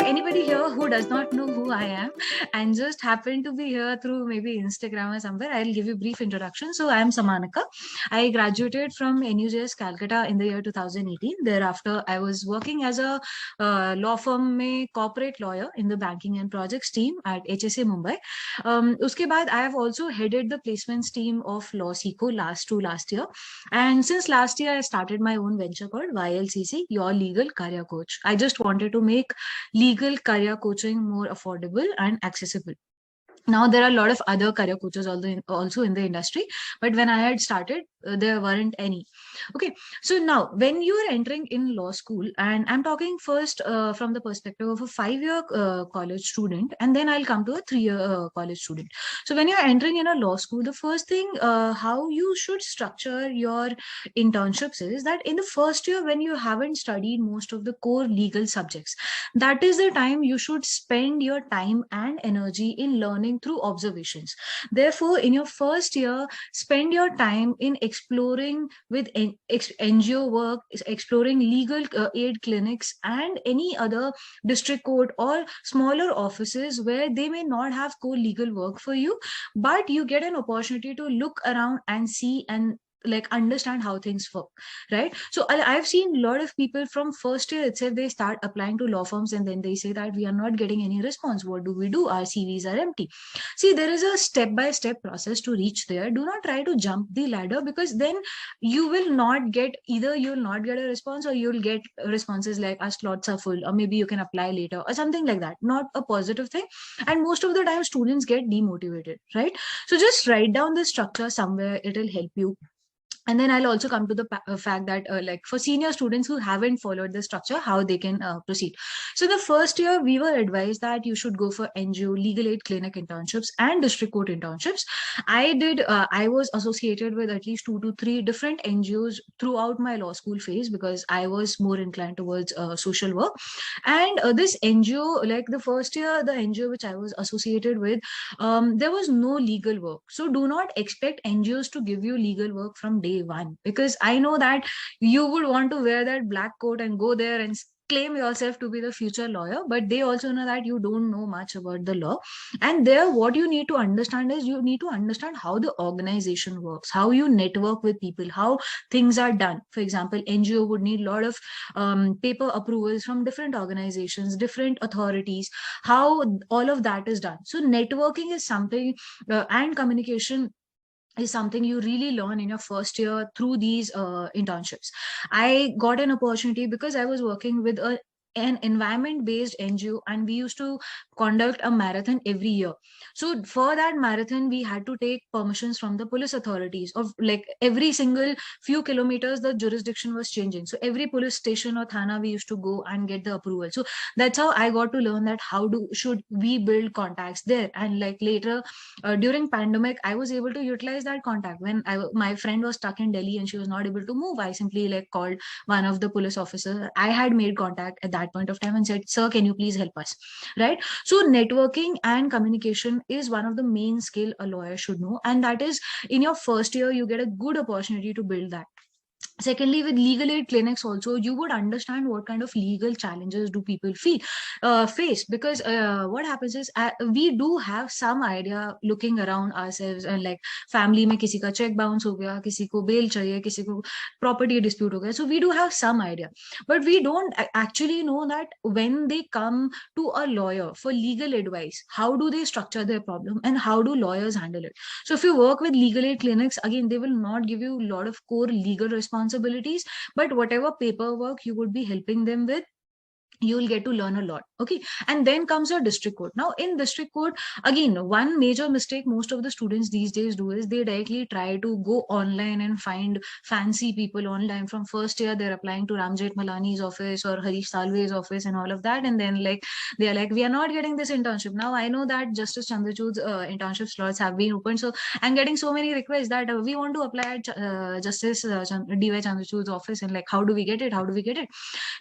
anybody here who does not know who I am and just happen to be here through maybe Instagram or somewhere, I'll give you a brief introduction. So I am Sammanika. I graduated from NUJS Calcutta in the year 2018. Thereafter, I was working as a law firm में corporate lawyer in the banking and projects team at HSA Mumbai. उसके बाद I have also headed the placements team of LawSeco last year. And since last year, I started my own venture called YLCC, Your Legal Career Coach. I just wanted to make legal career coaching more affordable and accessible. Now there are a lot of other career coaches also in the industry, but when I had started, there weren't any. Okay, so now when you are entering in law school, and I'm talking first from the perspective of a 5-year college student, and then I'll come to a 3-year college student. So when you're entering in a law school, the first thing how you should structure your internships is that in the first year, when you haven't studied most of the core legal subjects, that is the time you should spend your time and energy in learning through observations. Therefore, in your first year, spend your time in exploring with NGO work, exploring legal aid clinics and any other district court or smaller offices where they may not have core legal work for you, but you get an opportunity to look around and see and like understand how things work, right? So I've seen a lot of people from first year itself, they start applying to law firms and then they say that we are not getting any response. What do we do? Our CVs are empty. See, there is a step-by-step process to reach there. Do not try to jump the ladder, because then you will not get, either you'll not get a response or you'll get responses like our slots are full, or maybe you can apply later or something like that. Not a positive thing. And most of the time students get demotivated, right? So just write down the structure somewhere, it'll help you. And then I'll also come to the fact that like for senior students who haven't followed the structure, how they can proceed. So the first year we were advised that you should go for NGO, legal aid clinic internships and district court internships. I was associated with at least 2 to 3 different NGOs throughout my law school phase, because I was more inclined towards social work. And this NGO, like the first year, the NGO which I was associated with, there was no legal work. So do not expect NGOs to give you legal work from day one, because I know that you would want to wear that black coat and go there and claim yourself to be the future lawyer, but they also know that you don't know much about the law. And there, what you need to understand is you need to understand how the organization works, how you network with people, how things are done. For example, NGO would need a lot of paper approvals from different organizations, different authorities, how all of that is done. So networking is something, and communication is something you really learn in your first year through these internships. I got an opportunity because I was working with an environment-based NGO, and we used to conduct a marathon every year. So for that marathon, we had to take permissions from the police authorities of like every single few kilometers, the jurisdiction was changing. So every police station or thana, we used to go and get the approval. So that's how I got to learn that should we build contacts there. And like later during pandemic, I was able to utilize that contact. When my friend was stuck in Delhi and she was not able to move, I simply like called one of the police officers I had made contact at that point of time and said, sir, can you please help us, right? So networking and communication is one of the main skill a lawyer should know, and that is in your first year you get a good opportunity to build that. Secondly, with legal aid clinics also, you would understand what kind of legal challenges do people face, because what happens is we do have some idea looking around ourselves, and like family mein kisi ka check bounce ho gaya, kisi ko bail chahiye, kisi ko property dispute ho gaya. So we do have some idea, but we don't actually know that when they come to a lawyer for legal advice, how do they structure their problem and how do lawyers handle it. So if you work with legal aid clinics, again, they will not give you a lot of core legal responsibilities, but whatever paperwork you would be helping them with, you will get to learn a lot. Okay, and then comes your district court. Now in district court, again, one major mistake most of the students these days do is they directly try to go online and find fancy people online. From first year, they're applying to Ramjet Malani's office or Harish Salve's office and all of that, and then like they are like, we are not getting this internship. Now I know that Justice Chandrachud's internship slots have been opened, so I'm getting so many requests that we want to apply at Justice DY Chandrachud's office, and like, how do we get it, how do we get it?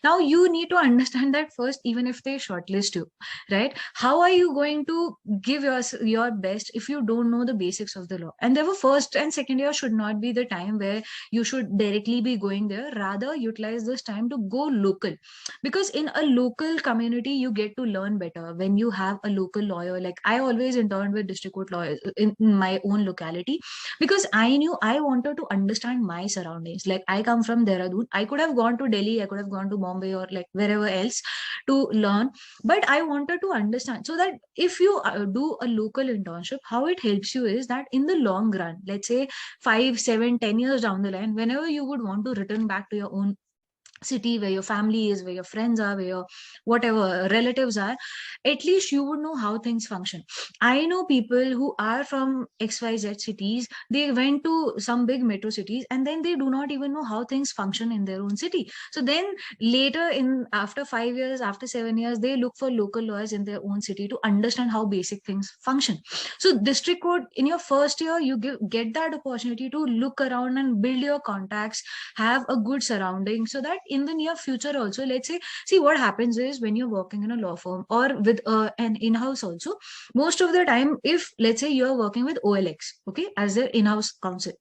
Now you need to understand understand that first, even if they shortlist you, right? How are you going to give your best if you don't know the basics of the law? And therefore, first and second year should not be the time where you should directly be going there. Rather, utilize this time to go local, because in a local community you get to learn better when you have a local lawyer. Like I always interned with district court lawyers in my own locality, because I knew I wanted to understand my surroundings. Like I come from Dehradun, I could have gone to Delhi, I could have gone to Bombay or like wherever else to learn, but I wanted to understand, so that if you do a local internship, how it helps you is that in the long run, let's say 5, 7, 10 years down the line, whenever you would want to return back to your own city where your family is, where your friends are, where your whatever relatives are, at least you would know how things function. I know people who are from XYZ cities, they went to some big metro cities and then they do not even know how things function in their own city. So then later, in after 5 years, after 7 years, they look for local lawyers in their own city to understand how basic things function. So district court, in your first year, you get that opportunity to look around and build your contacts, have a good surrounding, so that in the near future also, let's say, see what happens is when you're working in a law firm or with an in-house also, most of the time, if let's say you're working with OLX, okay, as their in-house counsel,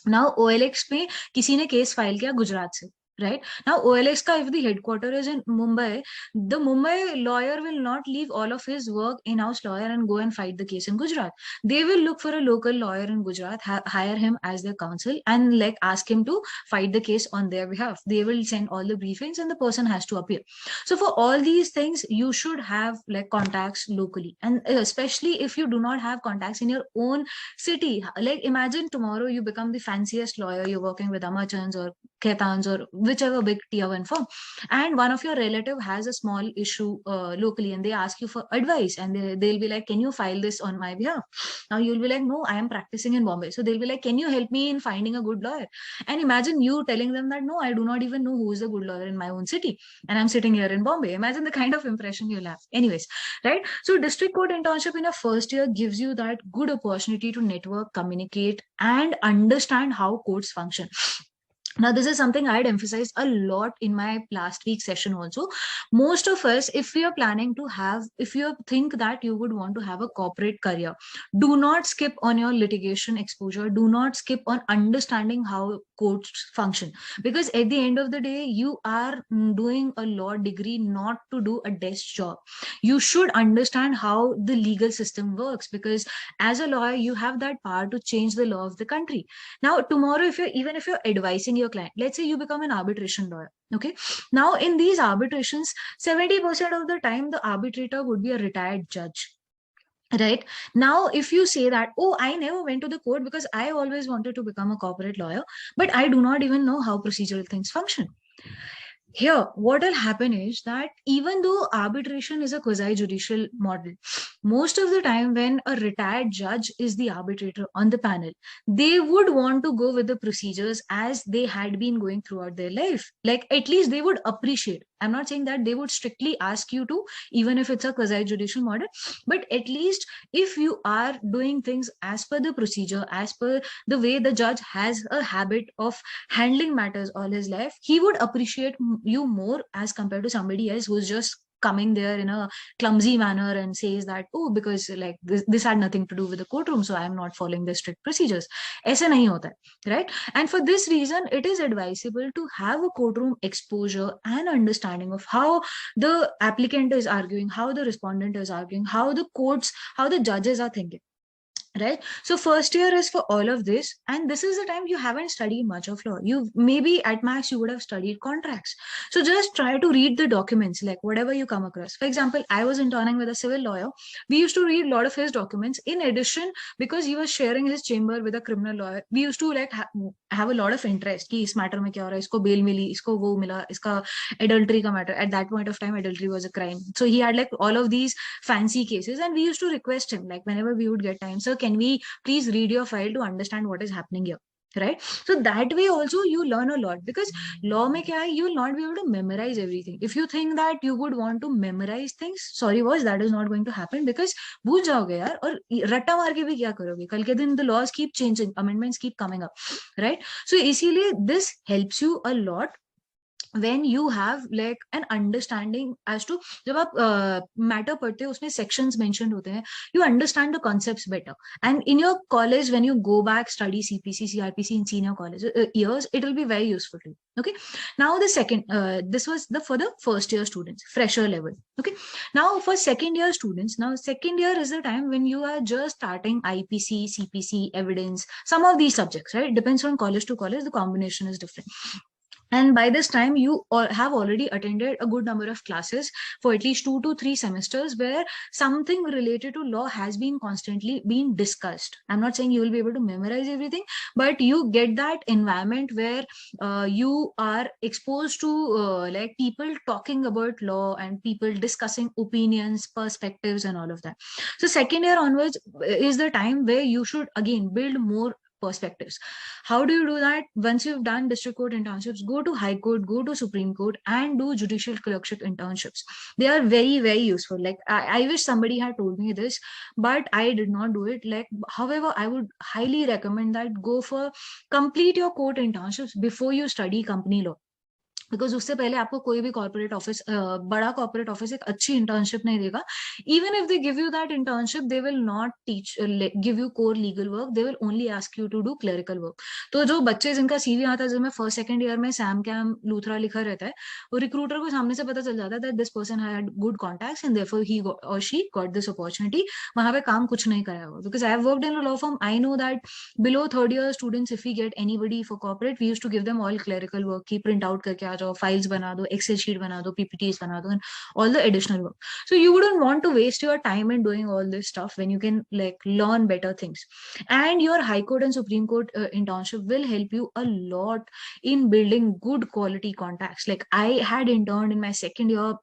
now OLX पे किसी ने case file किया गुजरात से, right? Now OLX का, if the headquarter is in Mumbai, the Mumbai lawyer will not leave all of his work, in-house lawyer, and go and fight the case in Gujarat. They will look for a local lawyer in Gujarat, hire him as their counsel, and like ask him to fight the case on their behalf. They will send all the briefings and the person has to appear. So for all these things, you should have like contacts locally, and especially if you do not have contacts in your own city. Like imagine tomorrow you become the fanciest lawyer, you're working with Amachans or Khetans or whichever big tier one firm, and one of your relative has a small issue locally, and they ask you for advice, and they'll be like, can you file this on my behalf? Now you'll be like, no, I am practicing in Bombay. So they'll be like, can you help me in finding a good lawyer? And imagine you telling them that, no, I do not even know who is a good lawyer in my own city, and I'm sitting here in Bombay. Imagine the kind of impression you'll have. Anyways, right? So district court internship in a first year gives you that good opportunity to network, communicate, and understand how courts function. Now, this is something I'd emphasized a lot in my last week's session also. Most of us, if you think that you would want to have a corporate career, do not skip on your litigation exposure. Do not skip on understanding how courts function. Because at the end of the day, you are doing a law degree not to do a desk job. You should understand how the legal system works, because as a lawyer, you have that power to change the law of the country. Now, tomorrow, even if you're advising your client, let's say you become an arbitration lawyer, okay? Now, in these arbitrations, 70% of the time, the arbitrator would be a retired judge. Right now, if you say that, oh, I never went to the court because I always wanted to become a corporate lawyer, but I do not even know how procedural things function. Here, what will happen is that even though arbitration is a quasi-judicial model, most of the time when a retired judge is the arbitrator on the panel, they would want to go with the procedures as they had been going throughout their life. Like at least they would appreciate. I'm not saying that they would strictly ask you to, even if it's a quasi-judicial model, but at least if you are doing things as per the procedure, as per the way the judge has a habit of handling matters all his life, he would appreciate you more as compared to somebody else who's just coming there in a clumsy manner and says that, oh, because like this had nothing to do with the courtroom, so I'm not following the strict procedures. Aisa nahi hota hai, right? And for this reason, it is advisable to have a courtroom exposure and understanding of how the applicant is arguing, how the respondent is arguing, how the courts, how the judges are thinking. Right? So first year is for all of this. And this is the time you haven't studied much of law. You maybe at max you would have studied contracts. So just try to read the documents, like whatever you come across. For example, I was interning with a civil lawyer. We used to read a lot of his documents. In addition, because he was sharing his chamber with a criminal lawyer, we used to like have a lot of interest. Ki is matter mein kya ho raha hai, isko bail mili, isko wo mila, iska adultery ka matter. At that point of time, adultery was a crime. So he had like all of these fancy cases, and we used to request him, like whenever we would get time, sir, can we please read your file to understand what is happening here? Right? So that way also you learn a lot, because law mein kya hai, you will not be able to memorize everything. If you think that you would want to memorize things, sorry boss, that is not going to happen, because bhul jaoge yaar, aur ratta maar ke bhi kya karoge? Kal ke din the laws keep changing, amendments keep coming up, right? So easily this helps you a lot. when you have like an understanding as to, जब आप matter पढ़ते हो उसमें sections mentioned होते हैं, you understand the concepts better, and in your college when you go back study CPC CRPC in senior college years, it will be very useful to you. Okay, now the second this was the for the first year students, fresher level. Okay, now for second year students, now second year is the time when you are just starting IPC CPC evidence, some of these subjects, right? Depends on college to college, the combination is different. And by this time you have already attended a good number of classes for at least 2 to 3 semesters, where something related to law has been constantly being discussed. I'm not saying you will be able to memorize everything, but you get that environment where you are exposed to like people talking about law and people discussing opinions, perspectives, and all of that. So second year onwards is the time where you should again build more perspectives. How do you do that? Once you've done district court internships, go to high court, go to Supreme Court, and do judicial clerkship internships. They are very, very useful. Like I wish somebody had told me this, but I did not do it. Like, however, I would highly recommend that go for complete your court internships before you study company law. Because उससे पहले आपको कोई भी corporate office, बड़ा corporate office एक अच्छी internship नहीं देगा. Even if they give you that internship, they will not teach give you core legal work, they will only ask you to do clerical work. तो जो बच्चे जिनका सीवी आता है, जिसमें फर्स्ट सेकंड ईयर में सैम कैम लूथरा लिखा रहता है, वो रिक्रूटर को सामने से पता चल जाता है that this person had good contacts and therefore ही और शी गॉट दिस अपॉर्चुनिटी. वहां पे काम कुछ नहीं कराया होगा. Because I have worked in a law firm, I know that below third year students, if we get anybody for corporate, we used to give them all clerical work ki print out karke aa jao, files bana do, excel sheet bana do, ppts bana do, and all the additional work. So you wouldn't want to waste your time in doing all this stuff when you can like learn better things. And your high court and Supreme Court internship will help you a lot in building good quality contacts. Like I had interned in my second year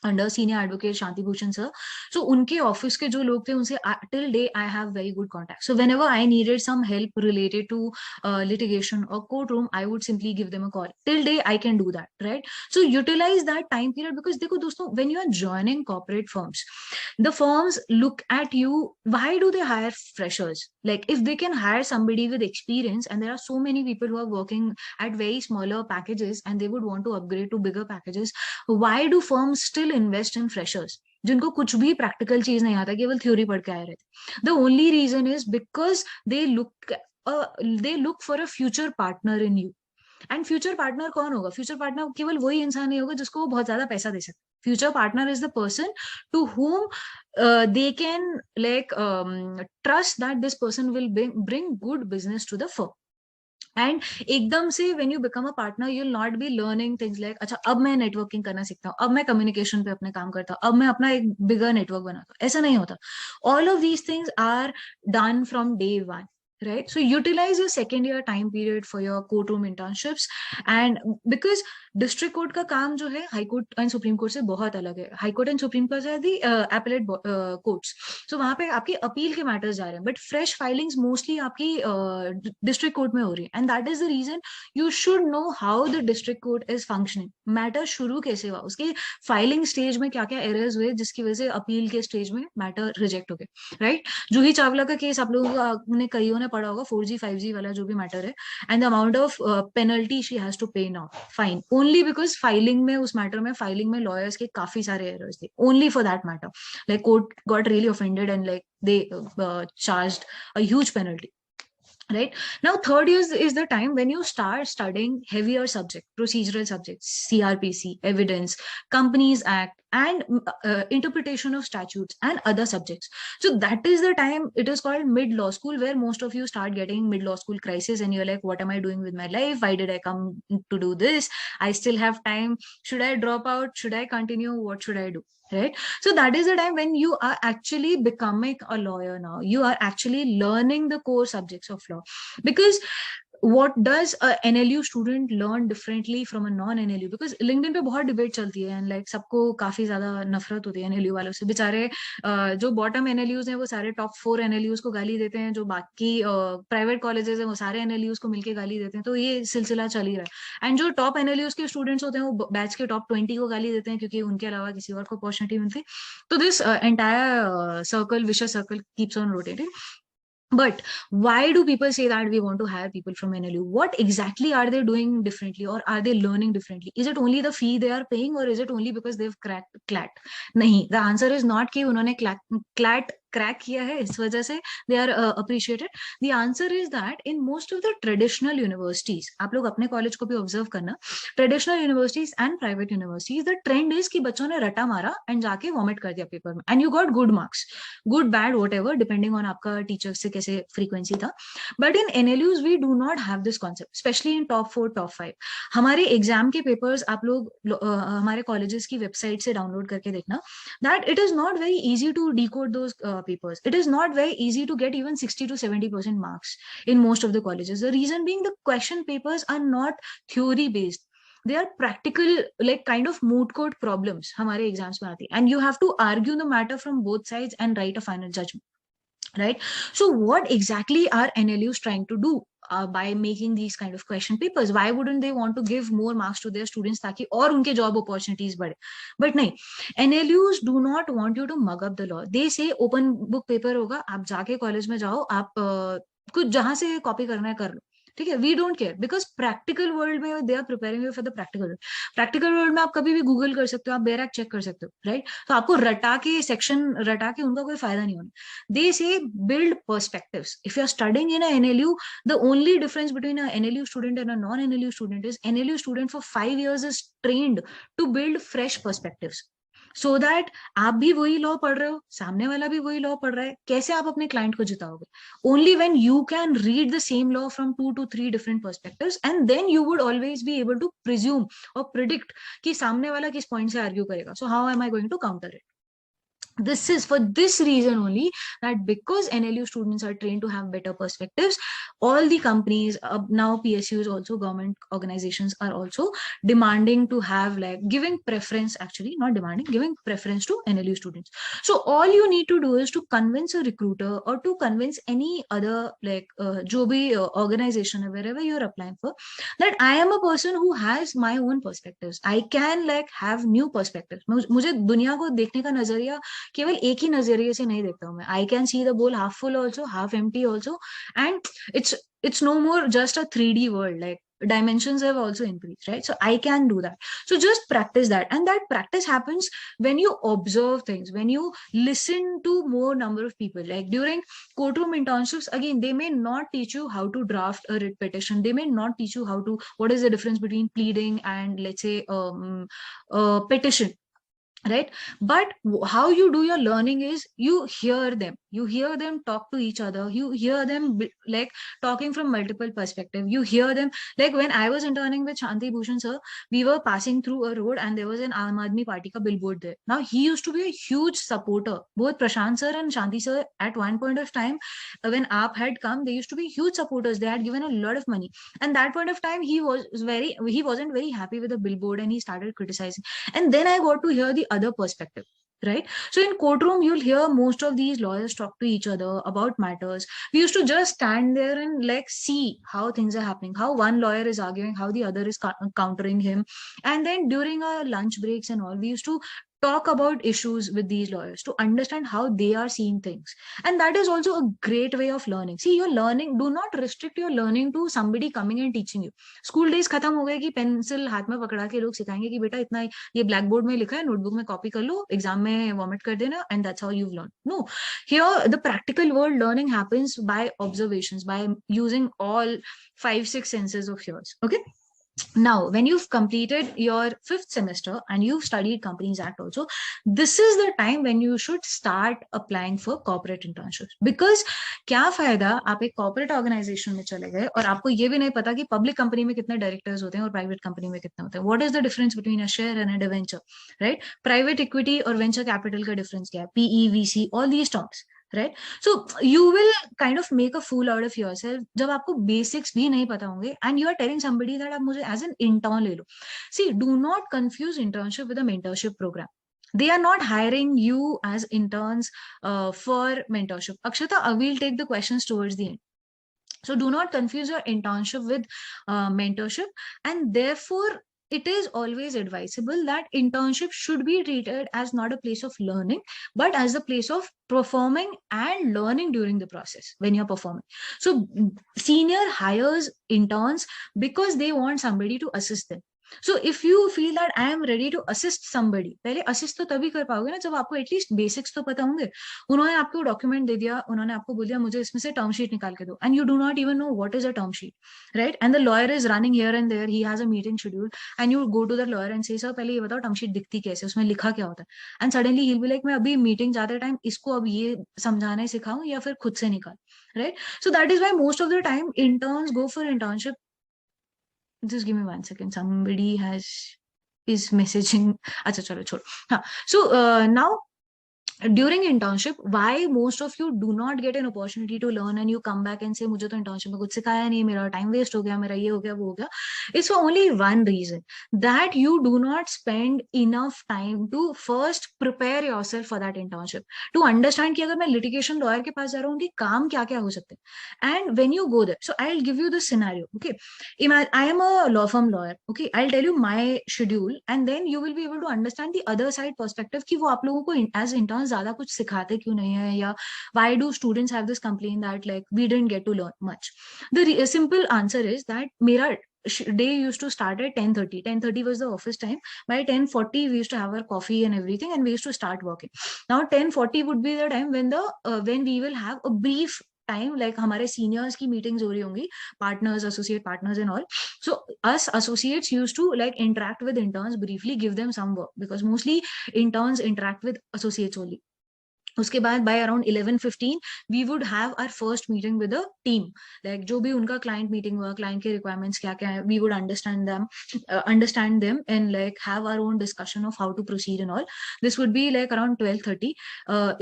under senior advocate Shanti Bhushan sir. So उनके office के जो लोग थे उनसे till date I have very good contact. So whenever I needed some help related to litigation or courtroom, I would simply give them a call. Till day I can do that, right? So utilize that time period, because देखो दोस्तों, when you are joining corporate firms, the firms look at you. Why do they hire freshers? Like if they can hire somebody with experience, and there are so many people who are working at very smaller packages and they would want to upgrade to bigger packages, why do firms still invest in freshers जिनको कुछ भी practical चीज नहीं आता, केवल theory पढ़ के आए रहते? The only reason is because they look for a future partner in you. And future partner कौन होगा? फ्यूचर पार्टनर केवल वही इंसान नहीं होगा जिसको वो बहुत ज्यादा पैसा दे सकते. Future partner is the person to whom they can like trust that this person will bring good business to the firm. And एकदम से when you become a partner, you will not be learning things like अच्छा अब मैं networking करना सीखता हूँ, अब मैं कम्युनिकेशन पे अपने काम करता हूँ, अब मैं अपना एक बिगर नेटवर्क बनाता हूँ. ऐसा नहीं होता. All of these things are done from day one, right? So utilize your second year time period for your courtroom internships. And because district court का काम जो है high court and supreme court से बहुत अलग है. high court and supreme court are the appellate courts. So वहाँ पे आपकी अपील के मैटर्स जा रहे हैं, but fresh filings mostly आपकी district court में हो रही है. And that is the reason you should know how the district court is functioning. Matter शुरू कैसे हुआ, उसके फाइलिंग स्टेज में क्या क्या एरर्स हुए जिसकी वजह से अपील के स्टेज में मैटर रिजेक्ट हो गए, राइट? जूही चावला का केस आप लोगों ने कईयों ने पढ़ा होगा, 4G 5G वाला जो भी मैटर है, and the amount of penalty she has to pay now, fine, only because filing में, उस मैटर में फाइलिंग में लॉयर्स के काफी सारे एरर्स थे, only for that matter. Like court got really offended and like they charged a huge penalty. Right now, third year is the time when you start studying heavier subject, procedural subjects, CRPC, evidence, Companies Act, and interpretation of statutes and other subjects. So that is the time, it is called mid law school, where most of you start getting mid law school crisis and you're like, what am I doing with my life? Why did I come to do this? I still have time. Should I drop out? Should I continue? What should I do? Right? So that is the time when you are actually becoming a lawyer. Now you are actually learning the core subjects of law, because what does a NLU student learn differently from a non-NLU? Because LinkedIn पे बहुत debate चलती है and like सबको काफी ज्यादा नफरत होती है NLU वालों से. बेचारे जो बॉटम NLUs हैं वो सारे टॉप 4 NLUs को गाली देते हैं, जो बाकी प्राइवेट कॉलेजेस हैं वो सारे NLUs को मिलके गाली देते हैं. तो ये सिलसिला चल ही रहा है. एंड जो टॉप NLUs के स्टूडेंट्स होते हैं वो बैच के टॉप 20 को गाली देते हैं क्योंकि उनके अलावा किसी और को अपॉर्चुनिटी मिलती. तो this entire circle, vicious circle keeps on rotating. But why do people say that we want to hire people from NLU? What exactly are they doing differently, or are they learning differently? Is it only the fee they are paying, or is it only because they've cracked CLAT? Nahi, the answer is not कि उन्होंने CLAT crack किया है इस वजह से they are appreciated. The answer is that in most of the traditional universities, आप लोग अपने कॉलेज को भी ऑब्जर्व करना, traditional universities and private universities, the trend is कि बच्चों ने रटा मारा एंड जाके वॉमिट कर दिया पेपर में, and you got good marks, good bad whatever, depending on आपका टीचर से कैसे फ्रीक्वेंसी था. But in NLUs we do not have this concept, specially in top 4 top 5. हमारे एग्जाम के पेपर्स आप लोग हमारे कॉलेजेस की वेबसाइट से डाउनलोड करके देखना, that it is not very easy to decode those papers. It is not very easy to get even 60 to 70% marks in most of the colleges. The reason being, the question papers are not theory based, they are practical, like kind of moot court problems हमारे exams में आती है, and you have to argue the matter from both sides and write a final judgment, right? So what exactly are NLUs trying to do by making these kind of question papers? Why wouldn't they want to give more marks to their students ताकि और उनके job opportunities बढ़े? But नहीं, NLUs do not want you to mug up the law. They say open book paper होगा, आप जाके college में जाओ, आप कुछ जहां से कॉपी करना है कर लो, ठीक है, we don't care, because practical world में they are preparing you for the practical world. Practical world में आप कभी भी गूगल कर सकते हो, आप बेरैक चेक कर सकते हो, राइट? तो आपको रटा के सेक्शन रटा के उनका कोई फायदा नहीं होना. They say build perspectives. If you are studying in a NLU, the only difference between a NLU student and a non NLU student is NLU student for 5 years is trained to build fresh perspectives, so that आप भी वही law पढ़ रहे हो, सामने वाला भी वही लॉ पढ़ रहा है, कैसे आप अपने क्लाइंट को जिताओगे? Only when you can read the same law from 2 to 3 different perspectives, and then you would always be able to presume और प्रिडिक्ट कि सामने वाला किस पॉइंट से आर्ग्यू करेगा. So how am I going to counter it? This is for this reason only, that because NLU students are trained to have better perspectives, all the companies now, PSUs also, government organizations are also demanding to have, like, giving preference, actually not demanding, giving preference to NLU students. So all you need to do is to convince a recruiter or to convince any other, like jo bhi organization wherever you're applying for, that I am a person who has my own perspectives. I can, like, have new perspectives. मुझे दुनिया को देखने का नजरिया केवल एक ही नजरिए से नहीं देखता हूँ मैं. आई कैन सी द बोल half full also, half empty also, and it's no more just a 3D world, like dimensions have also increased, right? So I can do that. So just practice that, and that practice happens when you observe things, when you listen to more number of people. Like during courtroom internships, again, they may not teach you how to draft a writ petition, they may not teach you how to, what is the difference between pleading and, let's say, petition, right? But how you do your learning is you hear them talk to each other, you hear them like talking from multiple perspectives, you hear them. Like when I was interning with Shanti Bhushan sir, we were passing through a road and there was an Aam Aadmi Party ka billboard there. Now he used to be a huge supporter, both Prashant sir and Shanti sir at one point of time, when AAP had come, they used to be huge supporters, they had given a lot of money, and that point of time he wasn't very happy with the billboard and he started criticizing. And then I got to hear the other perspective, right? So in courtroom, you'll hear most of these lawyers talk to each other about matters. We used to just stand there and, like, see how things are happening, how one lawyer is arguing, how the other is countering him. And then during our lunch breaks and all, we used to talk about issues with these lawyers to understand how they are seeing things. And that is also a great way of learning. See, your learning, do not restrict your learning to somebody coming and teaching you. School days खत्म हो गए कि pencil हाथ में पकड़ा के लोग सिखाएंगे कि बेटा इतना ये ब्लैक बोर्ड में लिखा है, नोटबुक में कॉपी कर लो, एग्जाम में वॉमिट कर देना, and that's how you've learned. No, here the practical world learning happens by observations, by using all 5-6 senses of yours. Okay. Now, when you've completed your 5th semester and you've studied Companies Act also, this is the time when you should start applying for corporate internships. Because क्या फायदा आप एक corporate organization में चले गए और आपको ये भी नहीं पता कि public company में कितने directors होते हैं और private company में कितने होते हैं. What is the difference between a share and a debenture, right? Private equity और venture capital का difference क्या है? PE, VC, all these terms. Right? So you will kind of make a fool out of yourself जब आपको basics भी नहीं पता होंगे and you are telling somebody that आप मुझे as an intern ले लो. See, do not confuse internship with a mentorship program. They are not hiring you as interns for mentorship. Akshata, I will take the questions towards the end. So do not confuse your internship with mentorship, and therefore it is always advisable that internship should be treated as not a place of learning, but as a place of performing and learning during the process when you're performing. So senior hires interns because they want somebody to assist them. So if you feel that I am ready to assist somebody, पहले assist तो तभी कर पाओगे ना जब आपको at least basics तो पता होंगे. उन्होंने आपको डॉक्यूमेंट दे दिया, उन्होंने आपको बोल दिया मुझे इसमें से टर्म शीट निकाल के दो, and you do not even know what is a term sheet, right? And the lawyer is running here and there, he has a meeting schedule, and you go to the lawyer and say sir पहले ये बताओ term sheet दिखती कैसे, उसमें लिखा क्या होता है, and suddenly he will be like मैं अभी मीटिंग जाते टाइम इसको अब ये समझाना सिखाऊं या फिर खुद से निकाल, right? So that is why most of the time interns go for internship. Just give me 1 second. Somebody is messaging. अच्छा चलो छोड़. हाँ. So now during internship, why most of you do not get an opportunity to learn and you come back and say मुझे तो internship में कुछ सिखाया नहीं, मेरा time waste हो गया, मेरा ये हो गया वो हो गया. It's for only one reason, that you do not spend enough time to first prepare yourself for that internship, to understand कि अगर मैं litigation lawyer के पास जा रहा हूँ कि काम क्या क्या हो सकते हैं. And when you go there, so I'll give you the scenario. Okay, I am a law firm lawyer. Okay, I'll tell you my schedule and then you will be able to understand the other side perspective कि वो आप लोगों को as interns ज्यादा कुछ सिखाते क्यों नहीं है, या why do students have this complaint that like we didn't get to learn much. The simple answer is that मेरा day used to start at 10:30. 10:30 was the office time. By 10:40 we used to have our coffee and everything and we used to start working. Now 10:40 would be the time when we will have a brief time, like हमारे seniors की meetings हो रही होंगी, partners, associate partners and all. So us associates used to like interact with interns briefly, give them some work, because mostly interns interact with associates only. उसके बाद by around 11:15 we would have our first meeting with the team, like जो भी उनका client meeting हुआ, client के requirements क्या क्या है, we would understand them and like have our own discussion of how to proceed and all. This would be like around 12:30,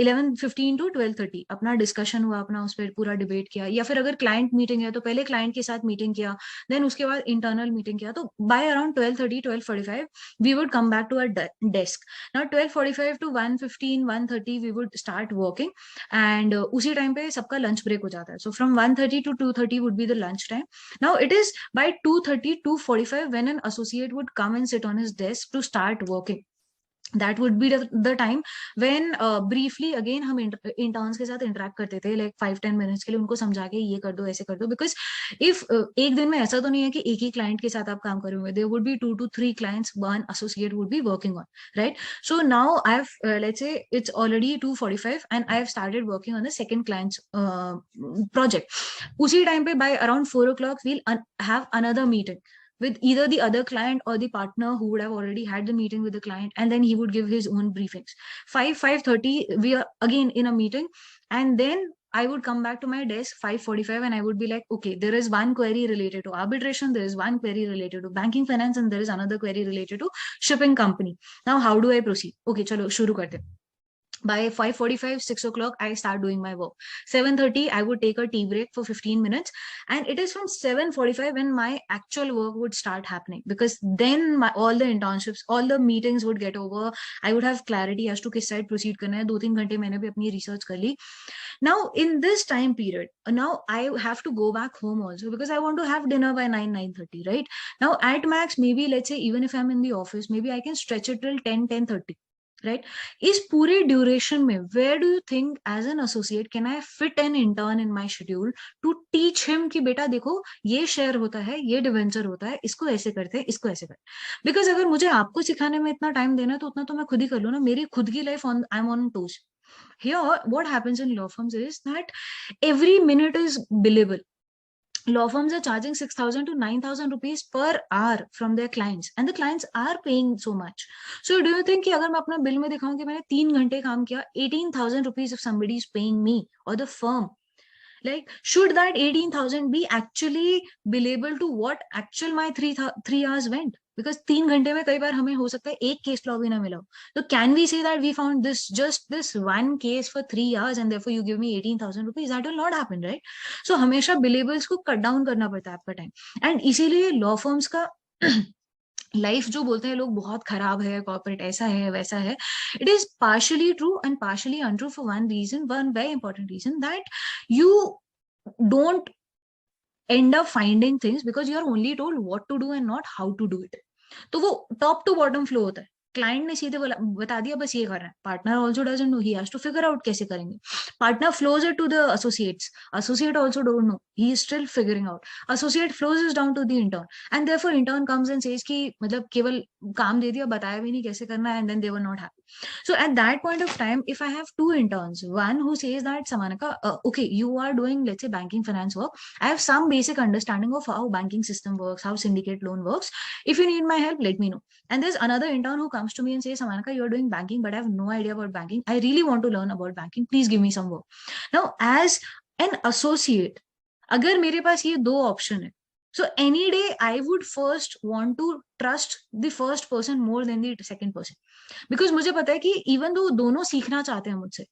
11:15 to 12:30 अपना discussion हुआ, अपना उस पर पूरा debate किया, या फिर अगर client meeting है तो पहले client के साथ meeting किया, then उसके बाद internal meeting किया. तो by around 12:30, 12:45 we would come back to our desk. Now 12:45 to 1:15, 1:30 we would start working, and उसी टाइम पे सबका lunch break हो जाता है. So from 1:30 to 2:30 would be the lunch time. Now it is by 2:30, 2:45 when an associate would come and sit on his desk to start working. That would be the time when briefly again हम interns के साथ interact करते थे, like 5-10 minutes के लिए उनको समझा के ये कर दो ऐसे कर दो, because if एक दिन में ऐसा तो नहीं है कि एक ही client के साथ आप काम कर रहे होंगे, there would be 2 to 3 clients one associate would be working on, right? So now I've let's say it's already 2:45 and I've started working on the second client's project. उसी time पे by around 4 o'clock we'll have another meeting with either the other client or the partner who would have already had the meeting with the client, and then he would give his own briefings. 5:30 we are again in a meeting, and then I would come back to my desk 5:45 and I would be like, okay, there is one query related to arbitration, there is one query related to banking finance, and there is another query related to shipping company. Now how do I proceed? Okay, chalo shuru karte. By 5:45, 6 o'clock, I start doing my work. 7:30, I would take a tea break for 15 minutes. And it is from 7:45 when my actual work would start happening. Because then all the internships, all the meetings would get over. I would have clarity as to किस side proceed करना है. 2-3 घंटे मैंने भी अपनी research कर ली. Now, in this time period, now I have to go back home also because I want to have dinner by 9:30, right? Now, at max, maybe let's say even if I'm in the office, maybe I can stretch it till 10:30. Right? इस पूरे duration में where do you think as an associate can I fit an intern in my schedule to teach him कि बेटा देखो ये share होता है, ये डिवेंचर होता है, इसको ऐसे करते हैं, इसको ऐसे करते हैं. बिकॉज अगर मुझे आपको सिखाने में इतना टाइम देना है तो उतना तो मैं खुद ही कर लूँ ना. मेरी खुद की life I am on toes. Here what happens in law firms is that every minute is billable. Law firms are charging 6,000 to 9,000 rupees per hour from their clients, and the clients are paying so much. So do you think कि अगर मैं अपना bill में दिखाऊं कि मैंने 3 घंटे काम किया, 18,000 rupees if somebody is paying me or the firm, like should that 18,000 be actually billable to what actual my 3 hours went? Because 3 घंटे में कई बार हमें हो सकता है एक केस लॉ भी ना मिला हो. तो can we say that we found just this one case for 3 hours and therefore you give me 18,000 rupees? That will not happen, right? So हमेशा billables को कट डाउन करना पड़ता है आपका टाइम. एंड इसीलिए लॉ फर्म्स का life जो बोलते हैं लोग बहुत खराब है, कॉर्पोरेट ऐसा है वैसा है, it is partially true and partially untrue for one very important reason, that you don't end up finding things because you are only told what to do and not how to do it. तो वो top to bottom flow होता है। Client ने सीधे बता दिया बस ये करना है, partner also doesn't know, he has to figure out कैसे करेंगे। Partner flows it to the associates, associate also don't know, he is still figuring out, associate flows is down to the intern, and therefore intern comes and says कि मतलब केवल काम दे दिया, बताया भी नहीं कैसे करना है, and then they were not happy. So at that point of time, if I have two interns, one who says that Samanika, okay, you are doing, let's say, banking finance work, I have some basic understanding of how banking system works, how syndicate loan works. If you need my help, let me know. And there's another intern who comes to me and says, Samanika, you're doing banking, but I have no idea about banking. I really want to learn about banking. Please give me some work. Now, as an associate, अगर मेरे पास ये दो option है, so any day I would first want to trust the first person more than the second person. Because मुझे पता है कि even though दोनों सीखना चाहते हैं मुझसे,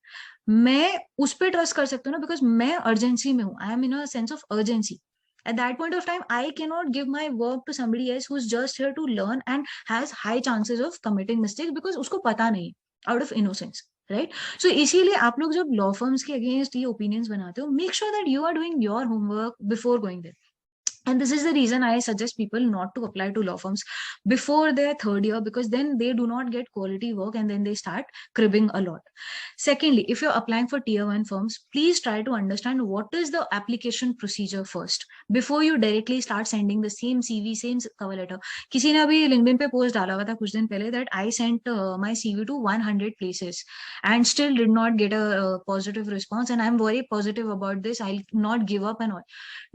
मैं उस पर ट्रस्ट कर सकती हूँ ना, बिकॉज मैं अर्जेंसी में हूँ, I am in a sense of urgency. At that point of time, I cannot give my work to somebody else who's just here to learn and has high chances of committing mistakes because उसको पता नहीं, out of innocence, right? So इसीलिए आप लोग जब law firms के against ये opinions बनाते हो, make sure that you are doing your homework before going there. And this is the reason I suggest people not to apply to law firms before their third year, because then they do not get quality work and then they start cribbing a lot. Secondly, if you're applying for tier 1 firms, please try to understand what is the application procedure first before you directly start sending the same CV, same cover letter. किसी ने अभी LinkedIn पे post डाला हुआ था कुछ दिन पहले that I sent my CV to 100 places and still did not get a positive response, and I'm very positive about this. I'll not give up and all.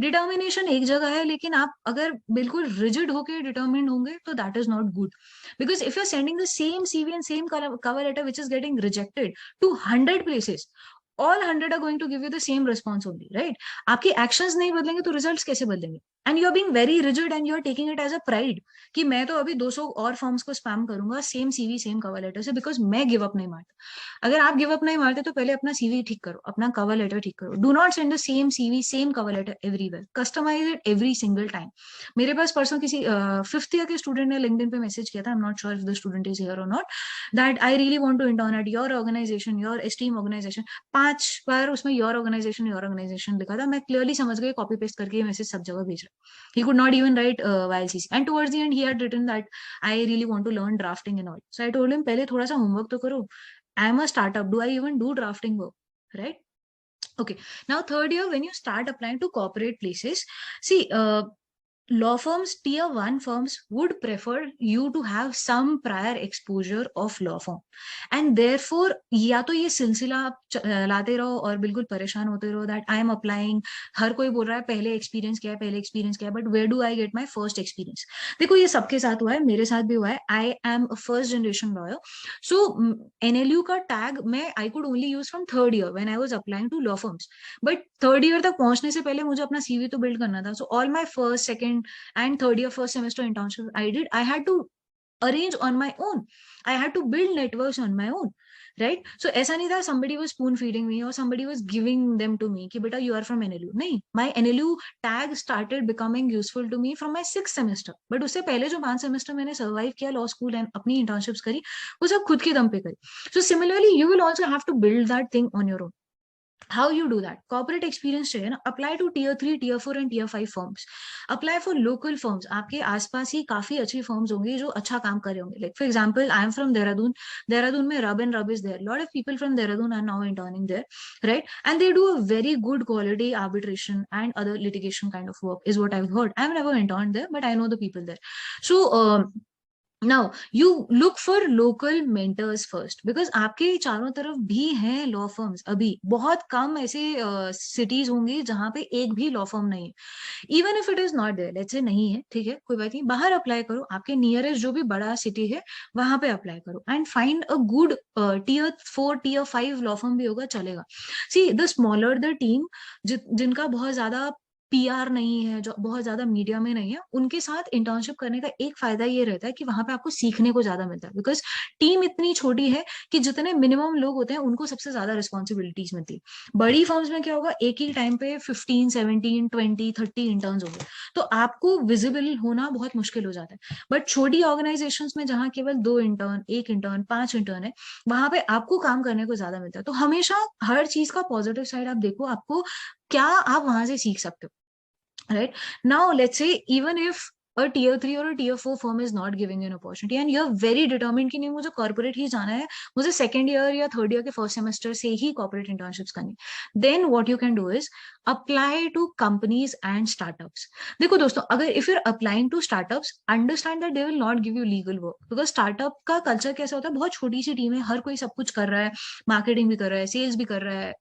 Determination एक जगह है, लेकिन आप अगर बिल्कुल रिजिड होके डिटर्मिन्ड होंगे तो that is not good, because if you are sending the same CV and same cover letter which is getting rejected to 100 places, all 100 are going to give you the same response only, right? आपके actions नहीं बदलेंगे तो results कैसे बदलेंगे? And you are being very rigid and you are taking it as a pride कि मैं तो अभी 200 और firms को spam करूंगा same CV same cover letter से, because मैं give up नहीं मारता। अगर आप give up नहीं मारते तो पहले अपना CV ठीक करो, अपना cover letter ठीक करो। Do not send the same CV same cover letter everywhere, customize it every single time। मेरे पास परसों किसी 5th year के स्टूडेंट ने LinkedIn पे मैसेज किया था, I am not sure if the student is here और not, that I really want to intern at your organization, your esteem organization. 5 बार उसमें योर ऑर्गेनाइजेशन लिखा था। मैं क्लियरली समझ गई कॉपी पेस्ट करके ये मैसेज सब जगह भेज रहा है। He could not even write YLCC, and towards the end he had written that I really want to learn drafting and all. So I told him पहले थोड़ा सा होमवर्क तो करो, I am a startup, do I even do drafting work, right? Okay, now third year, when you start applying to corporate places, see, law firms, tier 1 firms would prefer you to have some prior exposure of law firm, and therefore या तो ये सिलसिला आप लाते रहो और बिल्कुल परेशान होते रहो that I am applying, हर कोई बोल रहा है पहले एक्सपीरियंस क्या है, पहले एक्सपीरियंस क्या है, but where do I get my first experience? देखो ये सबके साथ हुआ है, मेरे साथ भी हुआ है। I am a first generation lawyer, so NLU का टैग मैं I could only use from third year when I was applying to law firms, but third year तक पहुंचने से पहले मुझे अपना CV तो बिल्ड करना था। So all my first second and third year first semester internship I had to arrange on my own, I had to build networks on my own, right? So ऐसा नहीं था somebody was spoon feeding me or somebody was giving them to me कि बेटा you are from NLU, नहीं, my NLU tag started becoming useful to me from my 6th semester, but उससे पहले जो 5 semester मैंने survive किया law school and अपनी internships करी, वो सब खुद के दम पे करी। So similarly you will also have to build that thing on your own। How you do that? Corporate experience चाहिए ना, apply to tier 3, tier 4 and tier 5 firms। apply for local firms, आपके आसपास ही काफी अच्छी firms होंगी जो अच्छा काम कर रहे होंगे। Like for example, I am from Dehradun, Dehradun में Rub and Rub is there, lot of people from Dehradun are now interning there, right? And they do a very good quality arbitration and other litigation kind of work is what I've heard। I've never interned there, but I know the people there। So now you look for local mentors first, because आपके चारों तरफ भी हैं law firms. अभी बहुत कम ऐसे cities होंगी जहां पे एक भी लॉ फर्म नहीं है। Even if it is not there, let's say नहीं है, ठीक है, कोई बात नहीं, बाहर अप्लाई करो, आपके नियरेस्ट जो भी बड़ा सिटी है वहां पे अप्लाई करो and find a good tier 4 tier 5 law firm भी होगा, चलेगा। See the smaller the team, जिनका बहुत ज्यादा PR नहीं है, जो बहुत ज्यादा मीडिया में नहीं है, उनके साथ इंटर्नशिप करने का एक फायदा ये रहता है कि वहां पे आपको सीखने को ज्यादा मिलता है, बिकॉज टीम इतनी छोटी है कि जितने मिनिमम लोग होते हैं उनको सबसे ज्यादा रिस्पॉन्सिबिलिटीज मिलती है। बड़ी फर्म्स में क्या होगा, एक ही टाइम पे 15 17 20 30 इंटर्न्स होंगे, तो आपको विजिबल होना बहुत मुश्किल हो जाता है। बट छोटी ऑर्गेनाइजेशन में जहाँ केवल 2 इंटर्न, 1 इंटर्न, 5 इंटर्न है, वहां पे आपको काम करने को ज्यादा मिलता है। तो हमेशा हर चीज का पॉजिटिव साइड आप देखो, आपको क्या आप वहां से सीख सकते हो, right? Now let's say even if a tier 3 or a tier 4 firm is not giving you an opportunity and you're very determined कि नहीं मुझे corporate ही जाना है, मुझे second year या third year के first semester से ही corporate internships करनी, then what you can do is apply to companies and startups. देखो दोस्तों, अगर if you're applying to startups, understand that they will not give you legal work because startup का culture कैसा होता है, बहुत छोटी सी टीम है, हर कोई सब कुछ कर रहा है, marketing भी कर रहा है, sales भी कर रहा है,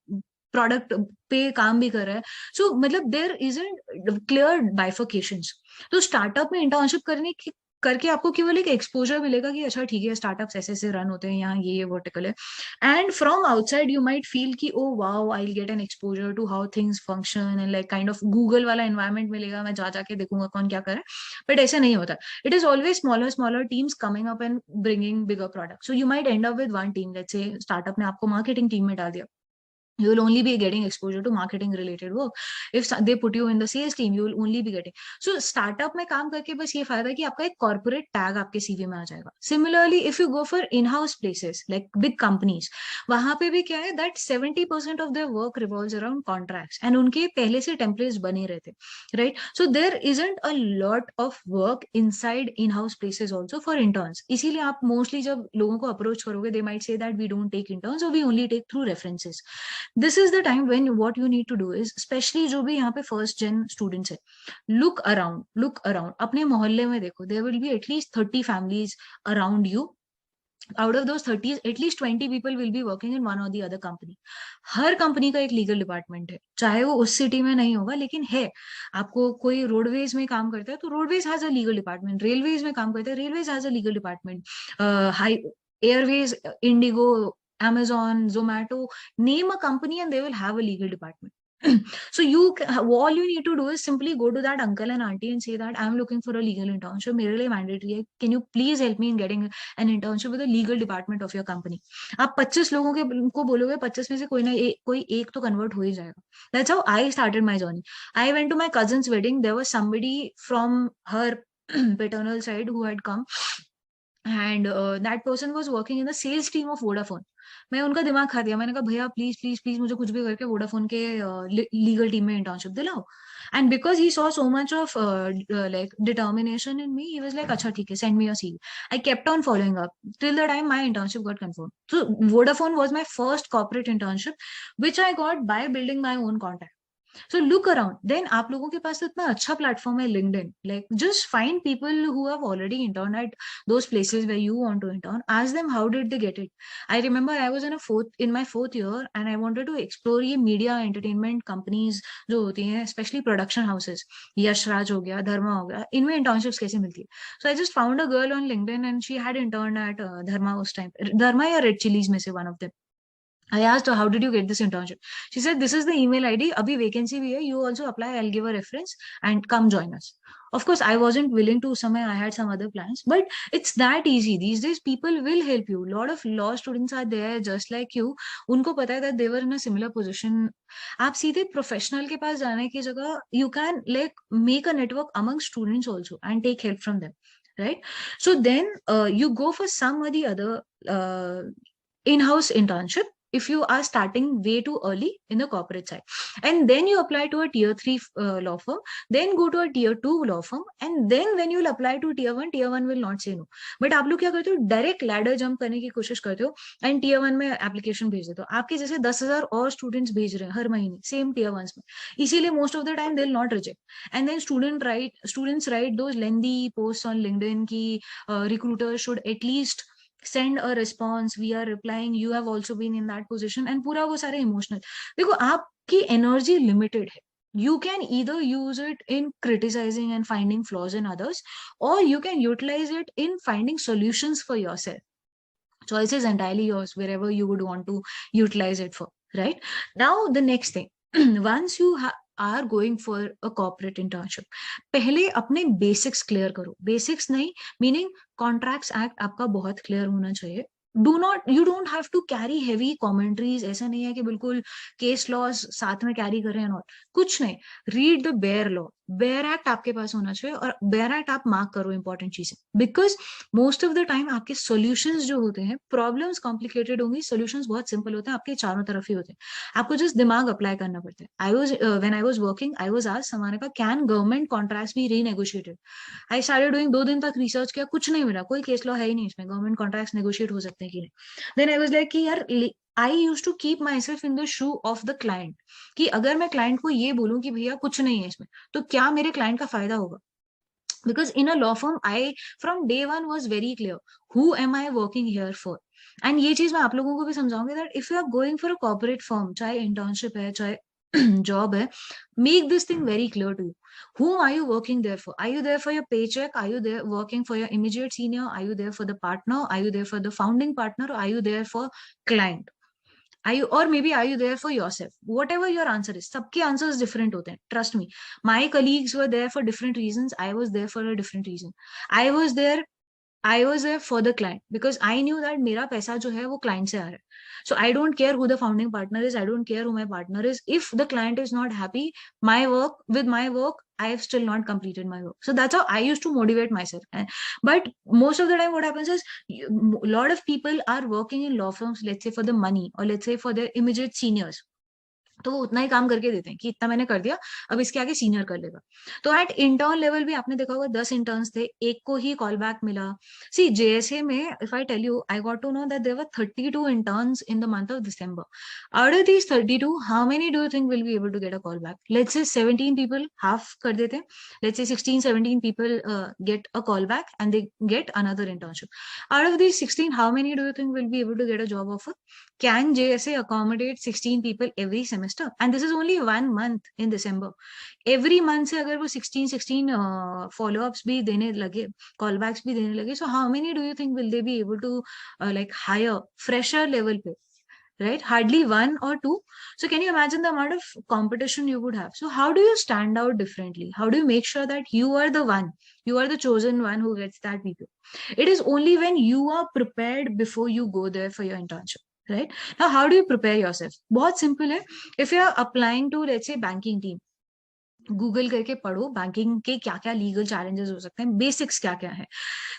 प्रोडक्ट पे काम भी कर रहा है, सो मतलब देयर इजंट क्लियर बाइफर्केशंस. तो स्टार्टअप में इंटर्नशिप करके आपको केवल एक एक्सपोजर मिलेगा कि अच्छा ठीक है स्टार्टअप्स ऐसे ऐसे रन होते हैं, यहाँ ये वर्टिकल है, and from outside you might feel कि oh wow I will get an exposure to how things function and like kind of Google वाला एनवायरमेंट मिलेगा, मैं जा जाके देखूंगा कौन क्या करे, बट ऐसा नहीं होता. It is always smaller teams coming up and bringing bigger product. So you might and up with one team, let's say startup ने आपको मार्केटिंग टीम में डाल दिया, you will only be getting exposure to marketing related work. If they put you in the sales team, you will only be getting. So startup में काम करके बस ये फायदा है कि आपका एक corporate tag आपके CV में आ जाएगा. Similarly, if you go for in-house places like big companies, वहां पे भी क्या है that 70% of their work revolves around contracts and उनके पहले से templates बने रहते, right? So there isn't a lot of work inside in-house places also for interns. इसीलिए आप mostly जब लोगों को approach करोगे, they might say that we don't take interns or we only take through references. This is the time when what you need to do is, especially जो भी यहाँ पे first gen students है, look around, अपने मोहल्ले में देखो, there will be at least 30 families around you. Out of those 30, at least 20 people will be working in one or the other company. Her company का एक लीगल डिपार्टमेंट है, चाहे वो उस सिटी में नहीं होगा लेकिन है. आपको कोई रोडवेज में काम करता है तो roadways has a legal department, railways में काम करता है railways has a legal department, high Airways, Indigo, Amazon, Zomato, name a company and they will have a legal department. So all you need to do is simply go to that uncle and auntie and say that I'm looking for a legal internship. मेरे लिए mandatory है. Can you please help me in getting an internship with the legal department of your company? आप 25 लोगों को बोलोगे, 25 में से कोई एक तो convert हो ही जाएगा. That's how I started my journey. I went to my cousin's wedding. There was somebody from her paternal side who had come. And that person was working in the sales team of Vodafone. मैं उनका दिमाग खा दिया, मैंने कहा भैया please please please मुझे कुछ भी करके वोडाफोन के लीगल टीम में इंटर्नशिप दिलाओ. And because he saw so much of like determination in me, he was like अच्छा ठीक है send me your CV. I kept on following up till the time my internship got confirm. So Vodafone was my first corporate internship which I got by building my own contact. So look around. Then आप लोगों के पास तो इतना अच्छा platform है LinkedIn. Like just find people who have already interned at those places where you want to intern. Ask them how did they get it. I remember I was in my fourth year and I wanted to explore ये media entertainment companies जो होती हैं, especially production houses. Yashraj हो गया, धर्मा हो गया, इनमें internships कैसे मिलती है. So I just found a girl on LinkedIn and she had interned at धर्मा उस time. धर्मा या Red Chillies में से one of them. I asked her, how did you get this internship? She said, this is the email ID. Abhi vacancy bhi hai. You also apply. I'll give a reference and come join us. Of course, I wasn't willing to. Samay, I had some other plans, but it's that easy. These days, people will help you. A lot of law students are there just like you. उनको पता है that they were in a similar position. आप सीधे professional के पास जाने की जगह, you can like make a network among students also and take help from them, right? So then you go for some or the other in-house internship if you are starting way too early in the corporate side, and then you apply to a tier 3 law firm, then go to a tier 2 law firm, and then when you will apply to tier 1 will not say no. But आप लोग क्या करते हो, direct ladder jump करने की कोशिश करते हो एंड tier 1 में एप्लीकेशन भेज देते हो. आपके जैसे 10,000 और स्टूडेंट्स भेज रहे हैं हर महीने सेम tier 1 में, इसीलिए most of the time they will not reject. And then students right those lengthy post on LinkedIn की recruiter should at least send a response, we are replying, you have also been in that position, and पूरा वो सारे emotional. देखो आपकी energy limited है. You can either use it in criticizing and finding flaws in others, or you can utilize it in finding solutions for yourself. Choice is entirely yours, wherever you would want to utilize it for, right? Now the next thing, once you are going for a corporate internship, पहले अपने basics clear करो. Basics नहीं meaning contracts act आपका बहुत clear होना चाहिए. You don't have to carry heavy commentaries. ऐसा नहीं है कि बिल्कुल केस लॉज साथ में कैरी कर रहे हैं. नॉट कुछ नहीं. Read the bare law. Bare act आपके पास होना चाहिए, और बेयर एक्ट आप मार्क करो इंपॉर्टेंट चीजें, because most of the time आपके सॉल्यूशंस जो होते हैं, प्रॉब्लम्स कॉम्प्लिकेटेड होंगी, सॉल्यूशंस बहुत सिंपल होते हैं, आपके चारों तरफ ही होते हैं, आपको जस्ट दिमाग अप्लाई करना पड़ता है. I was when I was working, I was asked, समानिका, can government contracts be renegotiated? I started doing, 2 दिन तक रिसर्च किया, कुछ नहीं मिला, कोई केस लॉ है ही नहीं इसमें, गवर्नमेंट कॉन्ट्रैक्ट्स नेगोशिएट हो सकते हैं कि नहीं. देन आई वाज लाइक कि यार, I use to keep myself in the shoe of the client, कि अगर मैं क्लाइंट को ये बोलूं कि भैया कुछ नहीं है इसमें, तो क्या मेरे क्लाइंट का फायदा होगा? Because in a law firm, I from day one was very clear, who am I working here for? And ये चीज मैं आप लोगों को भी समझाऊंगी, that if you are going for a corporate firm, चाहे internship है, चाहे job है, make this thing very clear to you. Whom are you working there for? Are you there for your paycheck? Are you there working for your immediate senior? Are you there for the partner? Are you there for the founding partner? Or are you there for client? Are you, or maybe are you there for yourself? Whatever your answer is, सबके answers different होते हैं. Trust me, my colleagues were there for different reasons. I was there for a different reason. I was there I was there for the client because I knew that मेरा पैसा जो है वो client से आ रहा है. So I don't care who the founding partner is. I don't care who my partner is. If the client is not happy, with my work, I have still not completed my work. So that's how I used to motivate myself. But most of the time, what happens is a lot of people are working in law firms, let's say for the money, or let's say for their immediate seniors. तो वो उतना ही काम करके देते हैं कि इतना मैंने कर दिया, अब इसके आगे सीनियर कर लेगा. तो एट इंटर्न लेवल भी आपने देखा होगा 10 इंटर्न्स थे, एक को ही कॉल बैक मिला. सी जेएसए में, if I tell you, I got to know that there were 32 interns in the month of December. Out of these 32, how many do you think will be able to get a call back? Let's say 17 people, half कर देते हैं, let's say 16-17 people get a call back and they get another internship. Out of these 16, how many do you think will be able to get a job offer? Can JSA accommodate 16 people every semester? And this is only 1 month in December. Every month से अगर वो 16 follow-ups भी देने लगे, callbacks भी देने लगे, so how many do you think will they be able to like hire fresher level पे? Right? Hardly 1 or 2. So can you imagine the amount of competition you would have? So how do you stand out differently? How do you make sure that you are the one, you are the chosen one who gets that people? It is only when you are prepared before you go there for your internship. Right? Now, how do you prepare yourself? बहुत simple है. If you are applying to, let's say, banking team, Google करके पढ़ो banking के क्या क्या legal challenges हो सकते हैं, बेसिक्स क्या क्या है.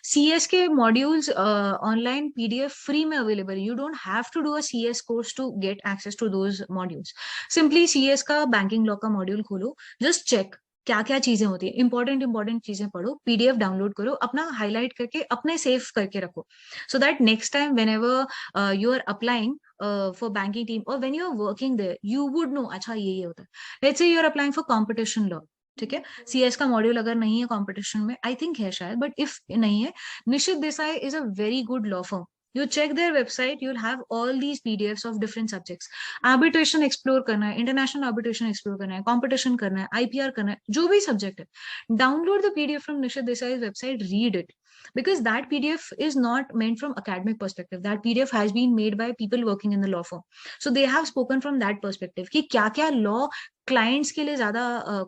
सीएस के मॉड्यूल्स ऑनलाइन पीडीएफ फ्री में अवेलेबल है. You don't have to do a CS course to get access to those modules. Simply CS का बैंकिंग लॉ का मॉड्यूल खोलो, जस्ट चेक क्या क्या चीजें होती है, इंपॉर्टेंट चीजें पढ़ो, पीडीएफ डाउनलोड करो, अपना हाईलाइट करके अपने सेव करके रखो, so that next time whenever you are applying for banking team or when you are working there, you would know, अच्छा ये होता है. Let's say you are applying for competition law, ठीक है, सीएस का module अगर नहीं है कंपटीशन में, आई थिंक है शायद, बट इफ नहीं है, Nishit Desai is a very good law firm. You check their website, you'll have all these PDFs of different subjects. Arbitration explore करना है, international arbitration explore करना है, competition करना है, IPR करना है, जो भी subject है, download the PDF from Nishit Desai's website, read it. Because that PDF is not meant from academic perspective. That PDF has been made by people working in the law firm. So they have spoken from that perspective कि क्या क्या law clients के लिए ज्यादा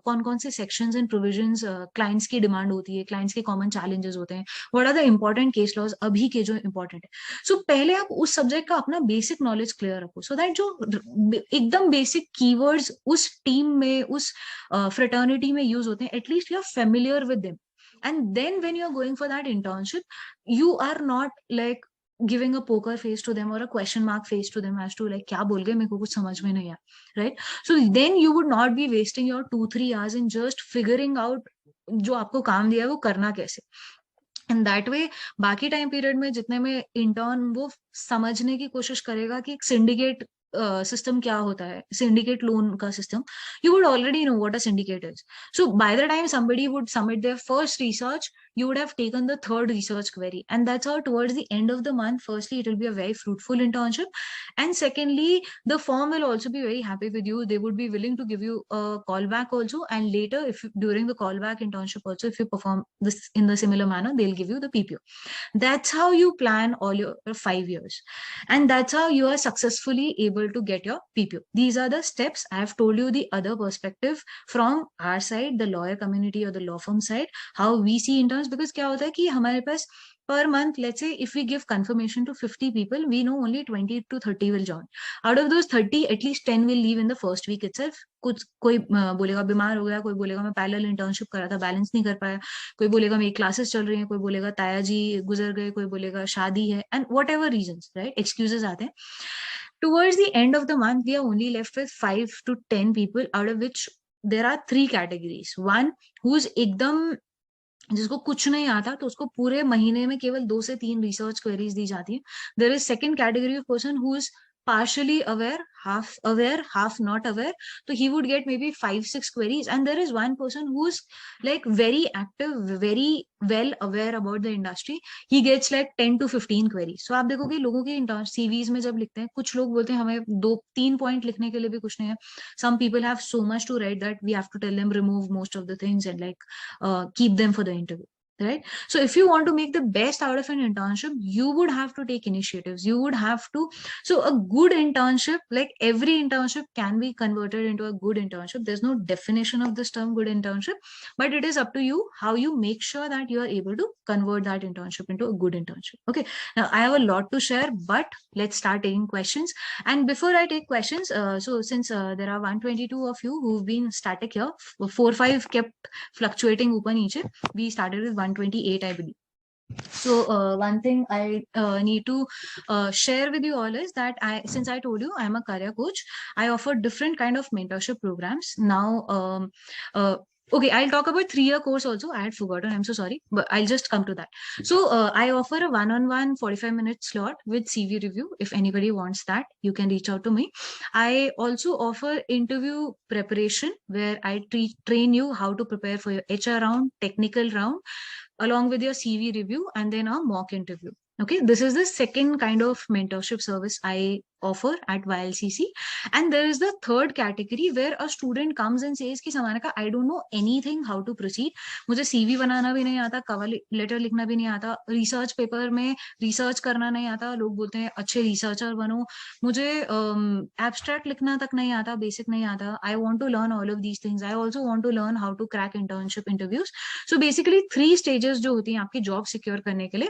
कौन कौन से sections and provisions clients की डिमांड होती है, क्लाइंट्स के कॉमन चैलेंजेस होते हैं, what are the important case laws अभी के जो इंपॉर्टेंट है. सो पहले आप उस सब्जेक्ट का अपना बेसिक नॉलेज क्लियर रखो, सो दैट जो एकदम बेसिक कीवर्ड्स उस टीम में, उस फ्रेटर्निटी में यूज होते हैं, at least you are familiar with them. And then when you're going for that internship, you are not like giving a poker face to them or a question mark face to them as to like क्या बोल गए, मेरे को कुछ समझ में नहीं आया, right? So then you would not be wasting your 2-3 hours in just figuring out जो आपको काम दिया है वो करना कैसे. एंड दैट वे बाकी टाइम पीरियड में जितने में इंटर्न वो समझने की कोशिश करेगा कि एक सिंडिकेट सिस्टम क्या होता है, सिंडिकेट लोन का system, you would already know what a syndicate is. So by the time somebody would submit their first research, you would have taken the third research query, and that's how towards the end of the month, firstly it will be a very fruitful internship, and secondly the firm will also be very happy with you. They would be willing to give you a callback also, and later if during the callback internship also, if you perform this in the similar manner, they'll give you the PPO. That's how you plan all your 5 years, and that's how you are successfully able to get your PPO. These are the steps. I have told you the other perspective from our side, the lawyer community or the law firm side, how we see interns. programs, because क्या होता है कि हमारे पास per month, let's say if we give confirmation to 50 people, we know only 20 to 30 will join. Out of those 30, at least 10 will leave in the first week itself. कुछ कोई बोलेगा बीमार हो गया, कोई बोलेगा मैं पैरेलल इंटर्नशिप कर रहा था, बैलेंस नहीं कर पाया, कोई बोलेगा मेरी क्लासेस चल रही हैं, कोई बोलेगा ताया जी गुजर गए, कोई बोलेगा शादी है, and whatever reason, right, excuses आते हैं. Towards the end of the month, we are only left with 5 to 10 people, out of which there are 3 categories. One who's एकदम जिसको कुछ नहीं आता, तो उसको पूरे महीने में केवल 2 से 3 रिसर्च क्वेरीज दी जाती है. There is second category of person who is partially aware, half not aware. So he would get maybe 5-6 queries, and there is one person who's like very active, very well aware about the industry. He gets like 10 to 15 queries. So आप देखोगे लोगों के CVs में जब लिखते हैं, कुछ लोग बोलते हैं हमें 2-3 पॉइंट लिखने के लिए भी कुछ नहीं है. Some people have so much to write that we have to tell them remove most of the things and like keep them for the interview. Right? So if you want to make the best out of an internship, you would have to take initiatives. You would have to, so a good internship, like every internship can be converted into a good internship. There's no definition of this term good internship, but it is up to you how you make sure that you are able to convert that internship into a good internship. Okay. Now I have a lot to share, but let's start taking questions. And before I take questions, so since there are 122 of you who've been static here, 4-5 kept fluctuating upa niche, we started with 128, I believe. So one thing I need to share with you all is that since I told you I'm a career coach, I offer different kind of mentorship programs. Now, okay, I'll talk about 3-year course also. I had forgotten. I'm so sorry, but I'll just come to that. So I offer a one-on-one 45-minute slot with CV review. If anybody wants that, you can reach out to me. I also offer interview preparation where I train you how to prepare for your HR round, technical round, along with your CV review, and then a mock interview. Okay, this is the second kind of mentorship service I offer at YLCC. And there is the third category where a student comes and says कि समानिका, I don't know anything how to proceed. मुझे CV बनाना भी नहीं आता, cover letter लिखना भी नहीं आता, research paper में रिसर्च करना नहीं आता, लोग बोलते हैं अच्छे रिसर्चर बनो, मुझे एब्स्ट्रैक्ट लिखना तक नहीं आता, बेसिक नहीं आता. I want to learn all of these things. I also want to learn how to crack internship interviews. So basically 3 stages जो होती हैं आपकी जॉब सिक्योर करने के लिए.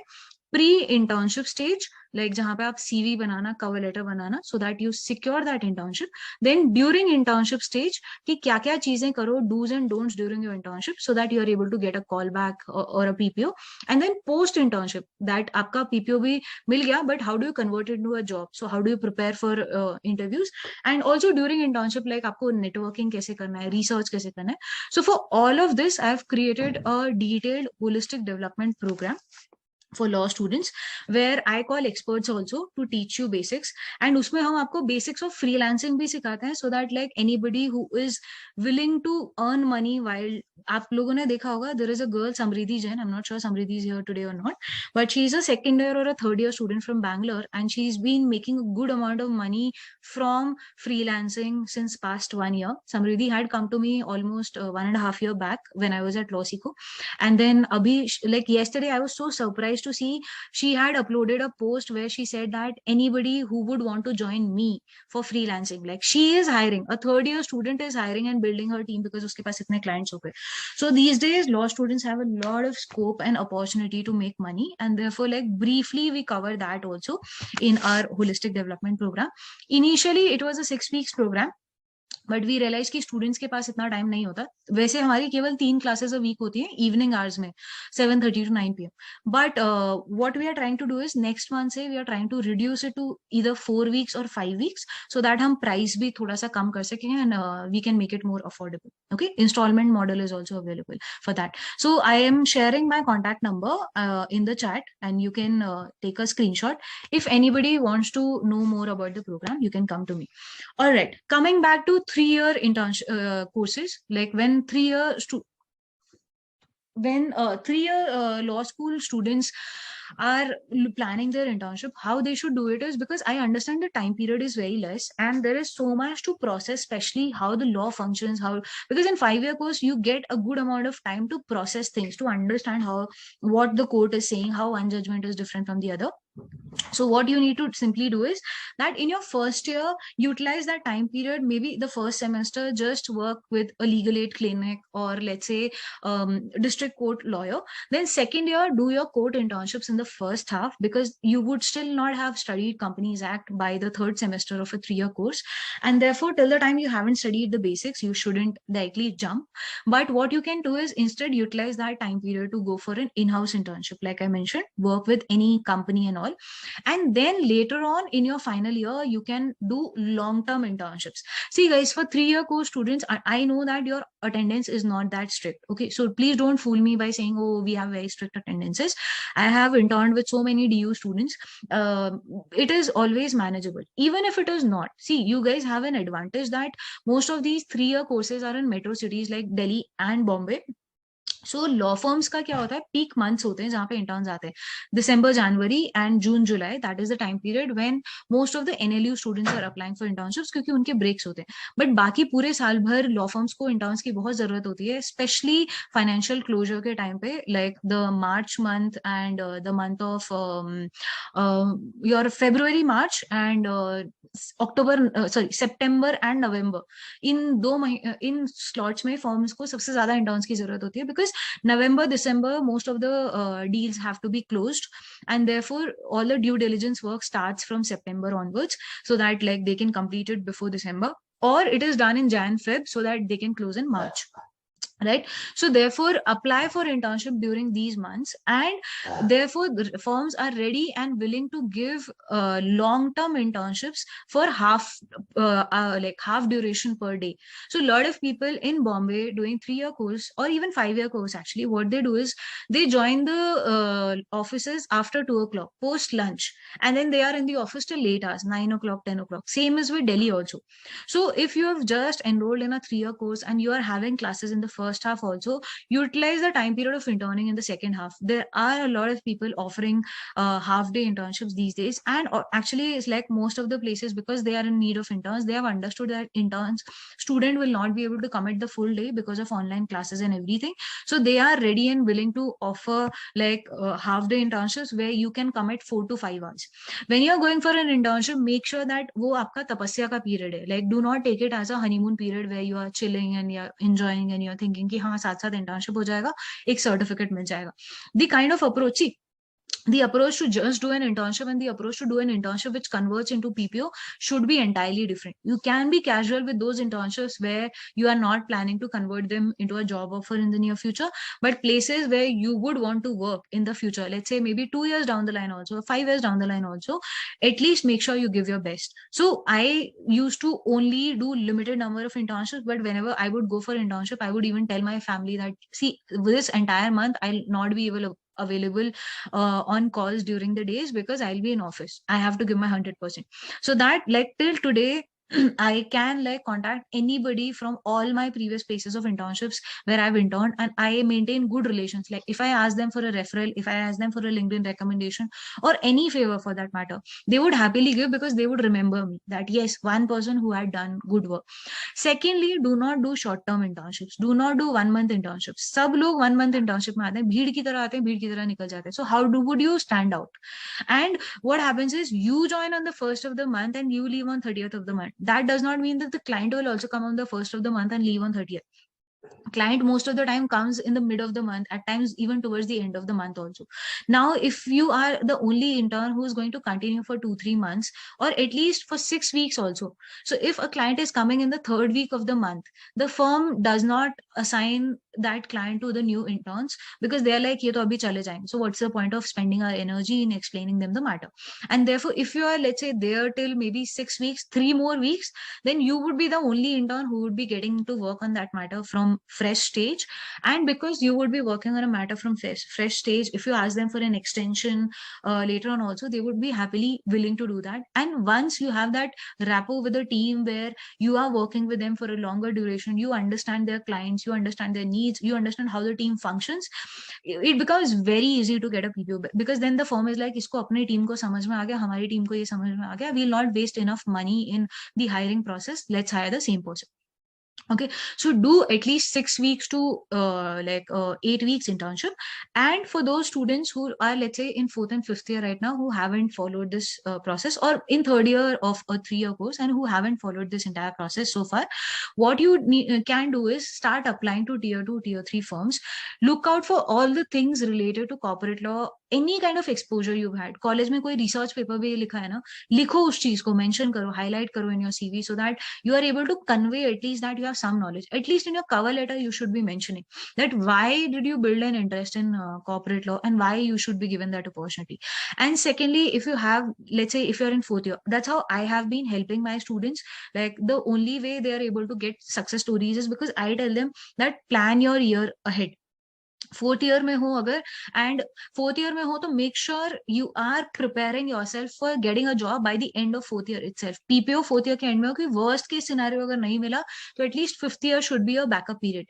प्री इंटर्नशिप स्टेज, लाइक जहां पे आप सीवी बनाना, कवर लेटर बनाना, so that you secure that internship. Then during internship stage कि क्या क्या चीजें करो, dos and don'ts during your internship, so that you are able to get a call back और a PPO. And then post internship, that आपका PPO भी मिल गया, but how do you convert it to a job, so how do you prepare for interviews. And also during internship, like आपको networking कैसे करना है, research कैसे करना है. So for all of this I have created a detailed holistic development program for law students where I call experts also to teach you basics, and उसमें हम आपको basics of freelancing भी सिखाते हैं, so that like anybody who is willing to earn money while, आप लोगों ने देखा होगा, there is a girl Samriddhi Jain, I'm not sure Samriddhi is here today or not, but she is a second year or a third year student from Bangalore, and she's been making a good amount of money from freelancing since past 1 year. Samriddhi had come to me almost 1.5 years back when I was at Lawstudents, and then abhi, like yesterday I was so surprised to see she had uploaded a post where she said that anybody who would want to join me for freelancing, like she is hiring, a third year student is hiring and building her team because uske paas itne clients ho gaye. So these days law students have a lot of scope and opportunity to make money, and therefore like briefly we cover that also in our holistic development program. Initially it was a 6 weeks program, but we realise कि students के पास इतना time नहीं होता. वैसे हमारी केवल 3 classes a week होती है इवनिंग आवर्स में 7:30 to 9 PM, but what we are trying to do is next month से we are trying to reduce it to either 4 weeks और 5 weeks, सो दैट हम प्राइस भी थोड़ा सा कम कर सकें and we can make it more affordable. Okay, installment model is also available for that. So I am sharing my contact number in the chat, and you can take a screenshot. If anybody wants to know more about the program, you can come to me. All right, coming back to 3-year internship courses, like when 3-year law school students are planning their internship, how they should do it is, because I understand the time period is very less and there is so much to process, especially how the law functions, because in 5-year course you get a good amount of time to process things, to understand what the court is saying, how one judgment is different from the other. So what you need to simply do is that in your first year, utilize that time period. Maybe the first semester, just work with a legal aid clinic, or let's say district court lawyer. Then second year, do your court internships in the first half, because you would still not have studied Companies Act by the third semester of a 3-year course. And therefore, till the time you haven't studied the basics, you shouldn't directly jump. But what you can do is instead utilize that time period to go for an in-house internship. Like I mentioned, work with any company and all. And then later on in your final year, you can do long-term internships. See guys, for 3-year course students, I know that your attendance is not that strict. Okay, so please don't fool me by saying, oh, we have very strict attendances. I have interned with so many DU students. It is always manageable. Even if it is not, see, you guys have an advantage that most of these 3-year courses are in metro cities like Delhi and Bombay. So law firms का क्या होता है, peak months होते हैं जहाँ पे interns आते हैं, दिसंबर, जनवरी एंड जून, जुलाई. That is the time period when most of the NLU students are applying for internships, क्योंकि उनके ब्रेक्स होते हैं. बट बाकी पूरे साल भर लॉ फर्म्स को इंटर्न्स की बहुत जरूरत होती है, स्पेशली फाइनेंशियल क्लोजर के टाइम पे, like the March month and the month of your February, March and October, sorry September and November. In slots में फर्म्स को सबसे ज्यादा इंटर्न्स की जरूरत होती है, because November, December, most of the deals have to be closed, and therefore all the due diligence work starts from September onwards, so that like they can complete it before December, or it is done in Jan, Feb, so that they can close in March. Right. So therefore apply for internship during these months, and therefore the firms are ready and willing to give long-term internships for like half duration per day. So a lot of people in Bombay doing 3-year course or even 5-year course, actually what they do is they join the offices after 2 o'clock post lunch, and then they are in the office till late hours, 9 o'clock, 10 o'clock. Same is with Delhi also. So if you have just enrolled in a 3-year course and you are having classes in the first half also, utilize the time period of interning in the second half. There are a lot of people offering half day internships these days, and actually it's like most of the places, because they are in need of interns, they have understood that interns student will not be able to commit the full day because of online classes and everything. So they are ready and willing to offer like half day internships where you can commit 4 to 5 hours. When you are going for an internship, make sure that वो आपका तपस्या का period है. Like do not take it as a honeymoon period where you are chilling and you are enjoying and you are thinking कि हाँ साथ साथ internship हो जाएगा, एक सर्टिफिकेट मिल जाएगा. The kind of approach, the approach to just do an internship and the approach to do an internship which converts into PPO should be entirely different. You can be casual with those internships where you are not planning to convert them into a job offer in the near future, but places where you would want to work in the future, let's say maybe 2 years down the line also, 5 years down the line also, at least make sure you give your best. So I used to only do limited number of internships, but whenever I would go for internship, I would even tell my family that, see, this entire month I'll not be available on calls during the days because I'll be in office. I have to give my 100%. So that like till today, I can like contact anybody from all my previous places of internships where I've interned, and I maintain good relations. Like if I ask them for a referral, if I ask them for a LinkedIn recommendation or any favor for that matter, they would happily give because they would remember me that yes, one person who had done good work. Secondly, do not do short-term internships. Do not do 1-month internships. सब लोग 1-month internship में आते हैं, भीड़ की तरह आते हैं, भीड़ की तरह निकल जाते हैं. So how would you stand out? And what happens is you join on the 1st of the month and you leave on 30th of the month. That does not mean that the client will also come on the 1st of the month and leave on 30th. Client most of the time comes in the mid of the month, at times even towards the end of the month also. Now if you are the only intern who is going to continue for 2-3 months or at least for 6 weeks also, so if a client is coming in the 3rd week of the month, the firm does not assign that client to the new interns because they are like ye to abhi chale jayenge, so what's the point of spending our energy in explaining them the matter? And therefore if you are, let's say, there till maybe 6 weeks, 3 more weeks, then you would be the only intern who would be getting to work on that matter from fresh stage. And because you would be working on a matter from fresh stage, if you ask them for an extension later on also, they would be happily willing to do that. And once you have that rapport with the team where you are working with them for a longer duration, you understand their clients, you understand their needs, you understand how the team functions, it becomes very easy to get a PPO, because then the firm is like, isko apne team ko samajh mein aa gaya, hamari team ko ye samajh mein aa gaya, we'll not waste enough money in the hiring process, let's hire the same person. Okay, so do at least 6 weeks to 8 weeks internship. And for those students who are, let's say, in fourth and fifth year right now, who haven't followed this process, or in third year of a 3-year course and who haven't followed this entire process so far, what you can do is start applying to tier 2, tier 3 firms. Look out for all the things related to corporate law, any kind of exposure you've had. College में कोई research paper भी लिखा है ना, लिखो उस चीज को, mention करो, highlight करो in your CV, so that you are able to convey at least that you have some knowledge. At least in your cover letter, you should be mentioning that why did you build an interest in corporate law and why you should be given that opportunity. And secondly, if you have, let's say, if you're in fourth year, that's how I have been helping my students. Like the only way they are able to get success stories is because I tell them that plan your year ahead. Fourth year में हो अगर, and fourth year में हो तो make sure you are preparing yourself for getting a job by the end of fourth year itself. PPO fourth year के end में हो कि वर्स्ट केस सिनेरियो अगर नहीं मिला तो at least fifth year should be a backup period.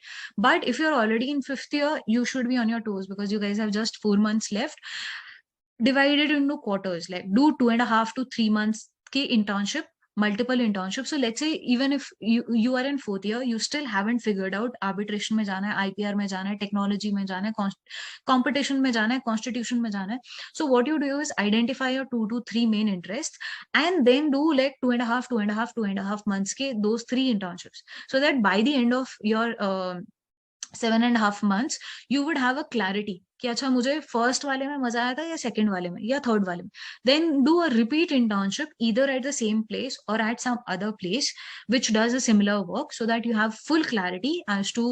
But if you are already in fifth year, you should be on your toes because you guys have just 4 months left. Divide it into quarters, like do 2.5 to 3 months ki internship, multiple internships. So let's say even if you are in fourth year, you still haven't figured out arbitration में जाना है, IPR में जाना है, technology में जाना है, competition में जाना है, constitution में जाना है. So what you do is identify your 2 to 3 main interests and then do like 2.5 months के those 3 internships, so that by the end of your 7.5 months you would have a clarity कि अच्छा मुझे first वाले में मजा आया था या सेकंड वाले में या थर्ड वाले में. Then do a repeat internship either at the same place or at some other place which does a similar work, so that you have full clarity as to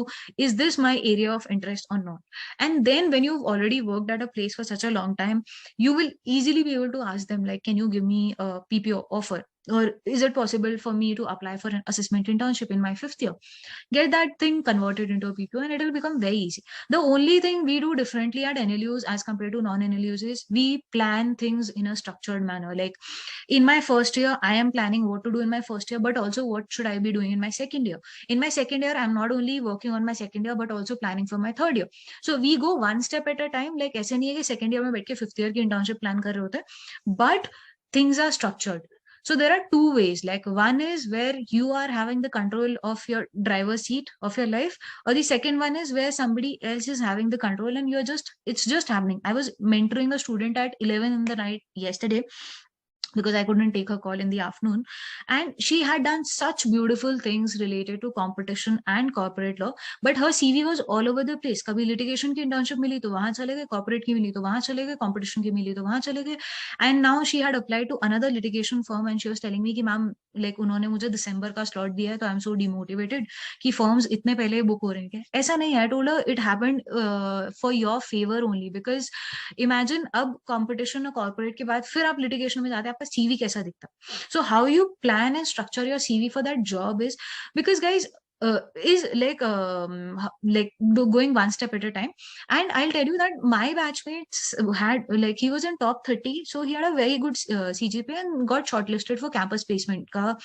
is this my area of interest or not. And then when you've already worked at a place for such a long time, you will easily be able to ask them like, can you give me a PPO offer, or is it possible for me to apply for an assessment internship in my fifth year. Get that thing converted into a PPO and it will become very easy. The only thing we do differently at NLUs as compared to non-NLUs is we plan things in a structured manner. Like in my first year, I am planning what to do in my first year, but also what should I be doing in my second year. In my second year, I'm not only working on my second year, but also planning for my third year. So we go one step at a time. Like ऐसे नहीं है कि second year में बैठ के fifth year की internship plan कर रहे होते हैं, but things are structured. So there are two ways. Like one is where you are having the control of your driver's seat of your life, or the second one is where somebody else is having the control and it's just happening. I was mentoring a student at 11 in the night yesterday because I couldn't take her call in the afternoon. And she had done such beautiful things related to competition and corporate law, but her CV was all over the place. कभी litigation की internship मिली तो वहां चले गए, corporate की मिली तो वहां चले गए, competition की मिली तो वहां चले गए. And now she had applied to another litigation firm and she was telling me कि मैम like उन्होंने मुझे दिसंबर का slot दिया है तो I'm so demotivated कि firms इतने पहले book हो रहे हैं. ऐसा नहीं है. I told her it happened for your favor only, because imagine अब competition और corporate के बाद फिर आप litigation में जाते हैं, आपका CV कैसा दिखता. So how you plan and structure your CV for that job is, because guys, is like going one step at a time. And I'll tell you that my batchmates had, like, he was in top 30, so he had a very good CGPA and got shortlisted for campus placement ka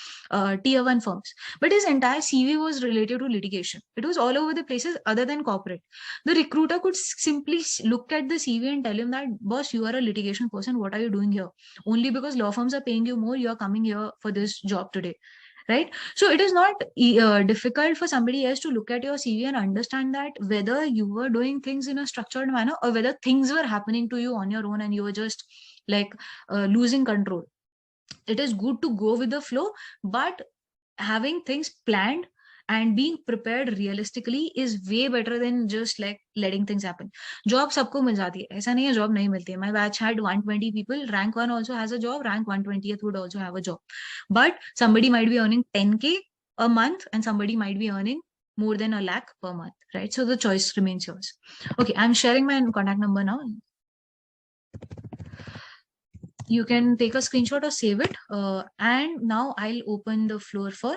tier 1 firms, but his entire CV was related to litigation. It was all over the places other than corporate. The recruiter could simply look at the CV and tell him that, boss, you are a litigation person, what are you doing here? Only because law firms are paying you more, you are coming here for this job today. Right? So it is not difficult for somebody else to look at your CV and understand that whether you were doing things in a structured manner or whether things were happening to you on your own and you were just like losing control. It is good to go with the flow, but having things planned and being prepared realistically is way better than just like letting things happen. Job सबको मिल जाती है, ऐसा नहीं है job नहीं मिलती है. My batch had 120 people. Rank 1 also has a job. Rank 120th would also have a job. But somebody might be earning 10K a month and somebody might be earning more than a lakh per month, right? So the choice remains yours. Okay, I'm sharing my contact number now. You can take a screenshot or save it. And now I'll open the floor for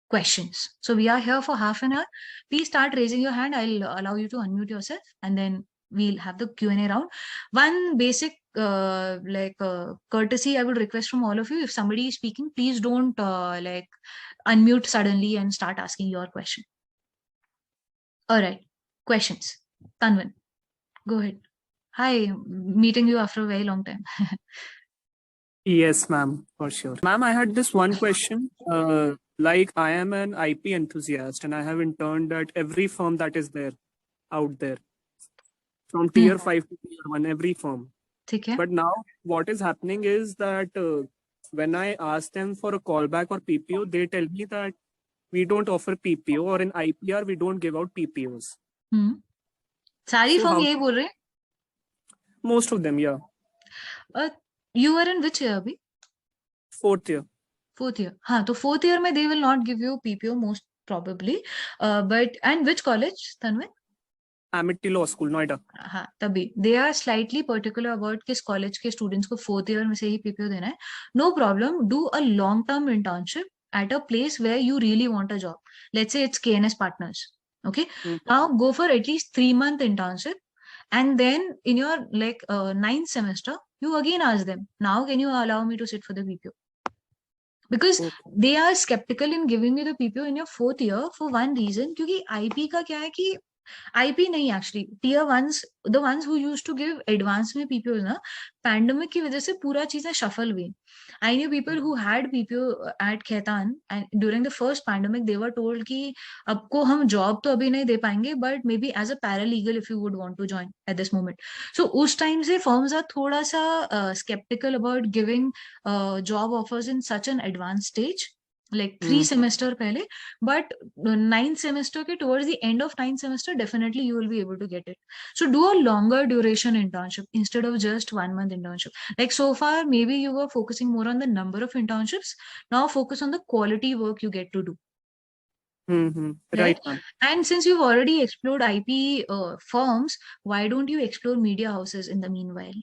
questions. So we are here for half an hour. Please start raising your hand. I'll allow you to unmute yourself and then we'll have the Q&A round. One basic courtesy I would request from all of you, if somebody is speaking, please don't unmute suddenly and start asking your question. All right, questions. Tanvin, go ahead. Hi, meeting you after a very long time. Yes, ma'am, for sure. Ma'am, I had this one question. Like I am an IP enthusiast and I have interned at every firm that is there out there, from tier 5 to tier 1, every firm. ठीक है. But now what is happening is that when I ask them for a callback or PPO, they tell me that we don't offer PPO, or in IPR we don't give out PPOs. सारी So form how यही बोल रहे हैं. most of them, yeah. You are in which year अभी? 4th year. 4th year. हाँ, तो 4th year में they will not give you PPO most probably. But and which college, Tanvir? Amity Law School, Noida. हाँ, तभी they are slightly particular about किस college के students को 4th year में से ही PPO देना है. No problem. Do a long term internship at a place where you really want a job. Let's say it's KNS Partners. Okay. Now go for at least 3-month internship, and then in your like 9th semester, you again ask them, now can you allow me to sit for the PPO? Because they are skeptical in giving you the PPO in your 4th year for one reason, क्योंकि IP का क्या है कि IP नहीं actually tier ones, the ones who used to give advance में PPOs ना, pandemic की वजह से पूरा चीजें shuffle हुई. I knew people who had PPO at Khaitan, and during the first pandemic they were told कि आपको हम job तो अभी नहीं दे पाएंगे, but maybe as a paralegal if you would want to join at this moment. So उस time से firms are थोड़ा सा skeptical about giving job offers in such an advanced stage, like 3 semester पहले, but 9th semester के towards the end of 9th semester definitely you will be able to get it. So do a longer duration internship instead of just 1-month internship. Like so far maybe you were focusing more on the number of internships, now focus on the quality work you get to do. Right. And since you've already explored IP firms, why don't you explore media houses in the meanwhile?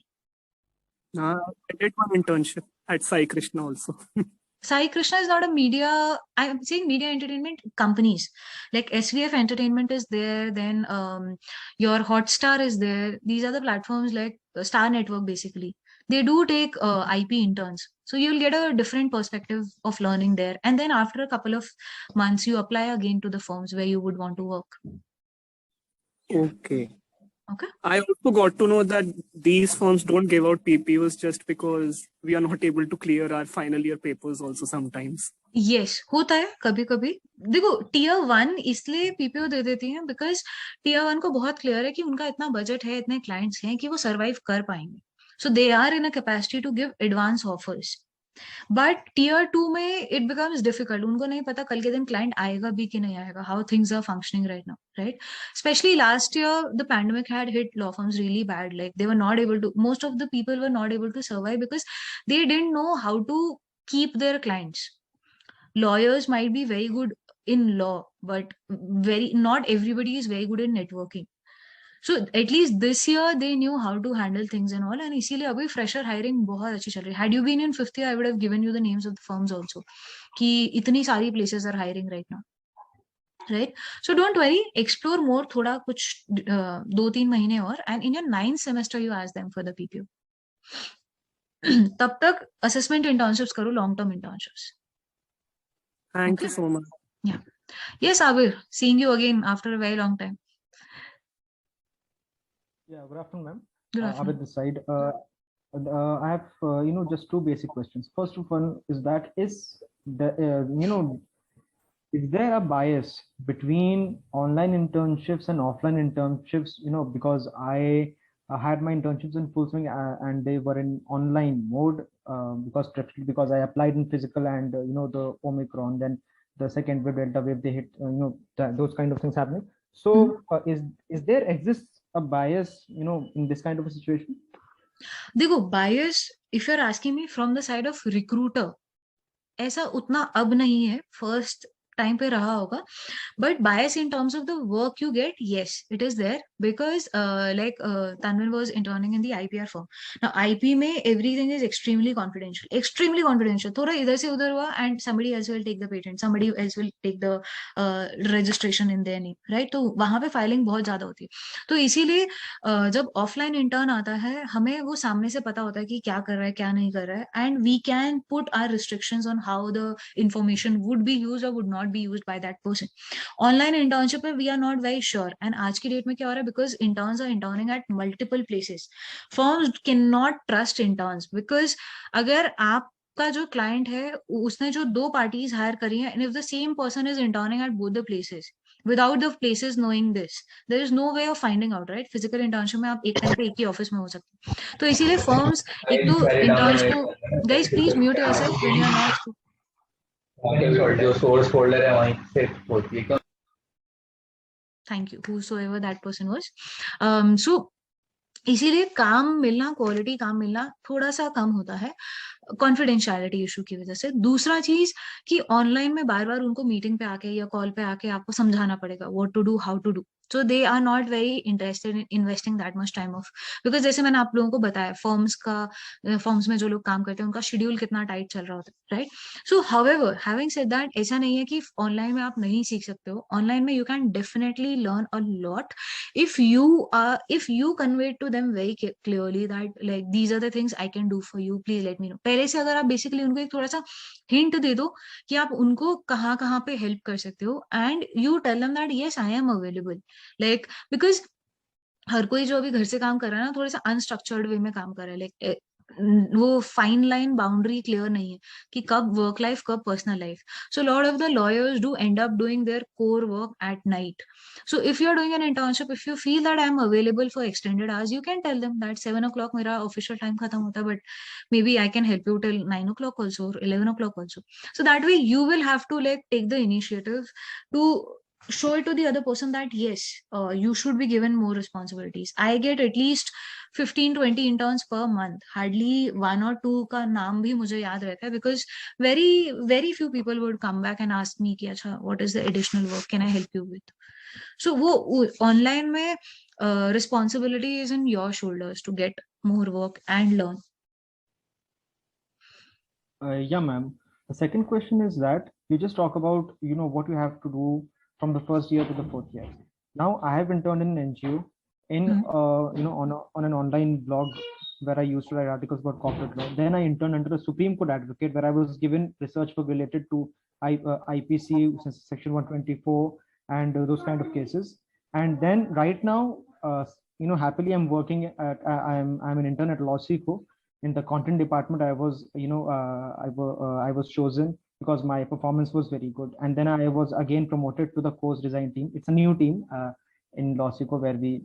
I did one internship at Sai Krishna also. Sai Krishna is not a media, I'm saying media entertainment companies. Like SVF Entertainment is there, then your Hotstar is there. These are the platforms like Star Network basically. They do take IP interns. So you'll get a different perspective of learning there. And then after a couple of months, you apply again to the firms where you would want to work. Okay. Okay. I also got to know that these firms don't give out PPOs just because we are not able to clear our final year papers also sometimes. Yes, होता है कभी कभी. देखो tier 1 इसलिए PPO दे देती हैं because tier 1 को बहुत clear है कि उनका इतना budget है, इतने clients हैं कि वो survive कर पाएंगे. So they are in a capacity to give advance offers. But tier 2 में it becomes difficult. उनको नहीं पता कल के दिन client आएगा भी कि नहीं आएगा, how things are functioning right now, right? Especially last year, the pandemic had hit law firms really bad. Like they were not able to, most of the people were not able to survive because they didn't know how to keep their clients. Lawyers might be very good in law, but not everybody is very good in networking. So at least this year they knew how to handle things and all, and इसीलिए अभी fresher hiring बहुत अच्छी चल रही है. Had you been in 5th year, I would have given you the names of the firms also, कि इतनी सारी places are hiring right now, right? So don't worry, explore more थोड़ा कुछ 2-3 महीने और, and in your 9th semester you ask them for the PPO. तब तक assessment internships करो, long term internships. Thank you so much. Yeah. Yes, Abir, seeing you again after a very long time. Yeah, good afternoon, ma'am. Good afternoon. Abid this side. I have just two basic questions. First one is that is there a bias between online internships and offline internships? Because I had my internships in full swing and they were in online mode because I applied in physical and the Omicron, then the second wave, Delta wave, they hit those kind of things happening. So is there exists a bias in this kind of a situation? देखो bias, if you're asking me from the side of recruiter, ऐसा उतना अब नहीं है, first time पे रहा होगा, but bias in terms of the work you get, yes, it is there because Tanvir was interning in the IPR firm. Now IP में everything is extremely confidential. थोड़ा इधर से उधर हुआ and somebody else will take the patent, somebody else will take the registration in their name, right? तो वहां पे filing बहुत ज्यादा होती है. तो इसीलिए जब offline intern आता है, हमें वो सामने से पता होता है कि क्या कर रहा है, क्या नहीं कर रहा है, and we can put our restrictions on how the information would be used or would not be used by that person. Online internship में we are not very sure, and आज की डेट में क्या हो रहा है, because interns are interning at multiple places, firms cannot trust interns because अगर आप का जो क्लाइंट है उसने जो 2 पार्टीज हायर करी हैं, and if the same person is interning at both the places without the places knowing this, there is no way of finding out, right? Physical internship में आप एक टाइम पे एक ही ऑफिस में हो सकते हैं। तो इसीलिए फर्म्स एक तो इंटर्न्स को, guys please mute yourself when you are not, जो सोर्स फोल्डर है वहीं से होती है क्या? Thank you whosoever that person was. So इसीलिए काम मिलना, क्वालिटी काम मिलना थोड़ा सा कम होता है कॉन्फिडेंशियलिटी इशू की वजह से। दूसरा चीज कि ऑनलाइन में बार बार उनको मीटिंग पे आके या कॉल पे आके आपको समझाना पड़ेगा what to do, how to do, so they are not very interested in investing that much time of, because जैसे मैंने आप लोगों को बताया फॉर्म्स में जो लोग काम करते हैं उनका शेड्यूल कितना टाइट चल रहा होता है, right? So however having said that, ऐसा नहीं है कि ऑनलाइन में आप नहीं सीख सकते हो। ऑनलाइन में you can definitely learn a lot if you convey to them very clearly that like these are the things I can do for you, please let me know। पहले से अगर आप बेसिकली उनको एक थोड़ा सा हिंट दे दो कि आप उनको कहाँ कहाँ पे हेल्प कर सकते हो, and you tell them that yes I am available, like because हर कोई जो अभी घर से काम कर रहा है ना, थोड़ा सा अनस्ट्रक्चर्ड वे में काम कर रहा है, लाइक वो फाइन लाइन बाउंड्री क्लियर नहीं है कि कब वर्क लाइफ कब personal life. So lot of the lawyers do and up doing there core work at night. So if you're doing an internship, if you feel that I'm available for extended hours, you can tell them that 7 o'clock मेरा official time खत्म होता है, but maybe I can help you till 9 o'clock also or 11 o'clock also. So that way you will have to like take the initiative to show it to the other person that yes, you should be given more responsibilities. I get at least 15-20 interns per month, hardly 1 or 2 का नाम भी मुझे याद रहता है, because very few people would come back and ask me कि अच्छा what is the additional work can I help you with. So वो online में responsibility is in your shoulders to get more work and learn. Yeah, ma'am. The second question is that you just talk about, what you have to do from the first year to the fourth year. Now, I have interned in an NGO in, on an online blog where I used to write articles about corporate law. Then I interned under a Supreme Court advocate where I was given research work related to IPC, Section 124, and those kind of cases. And then right now, happily I'm working at, I'm an intern at LawStudents. In the content department, I was, I was chosen because my performance was very good. And then I was again promoted to the course design team. It's a new team in Lawstudents where we,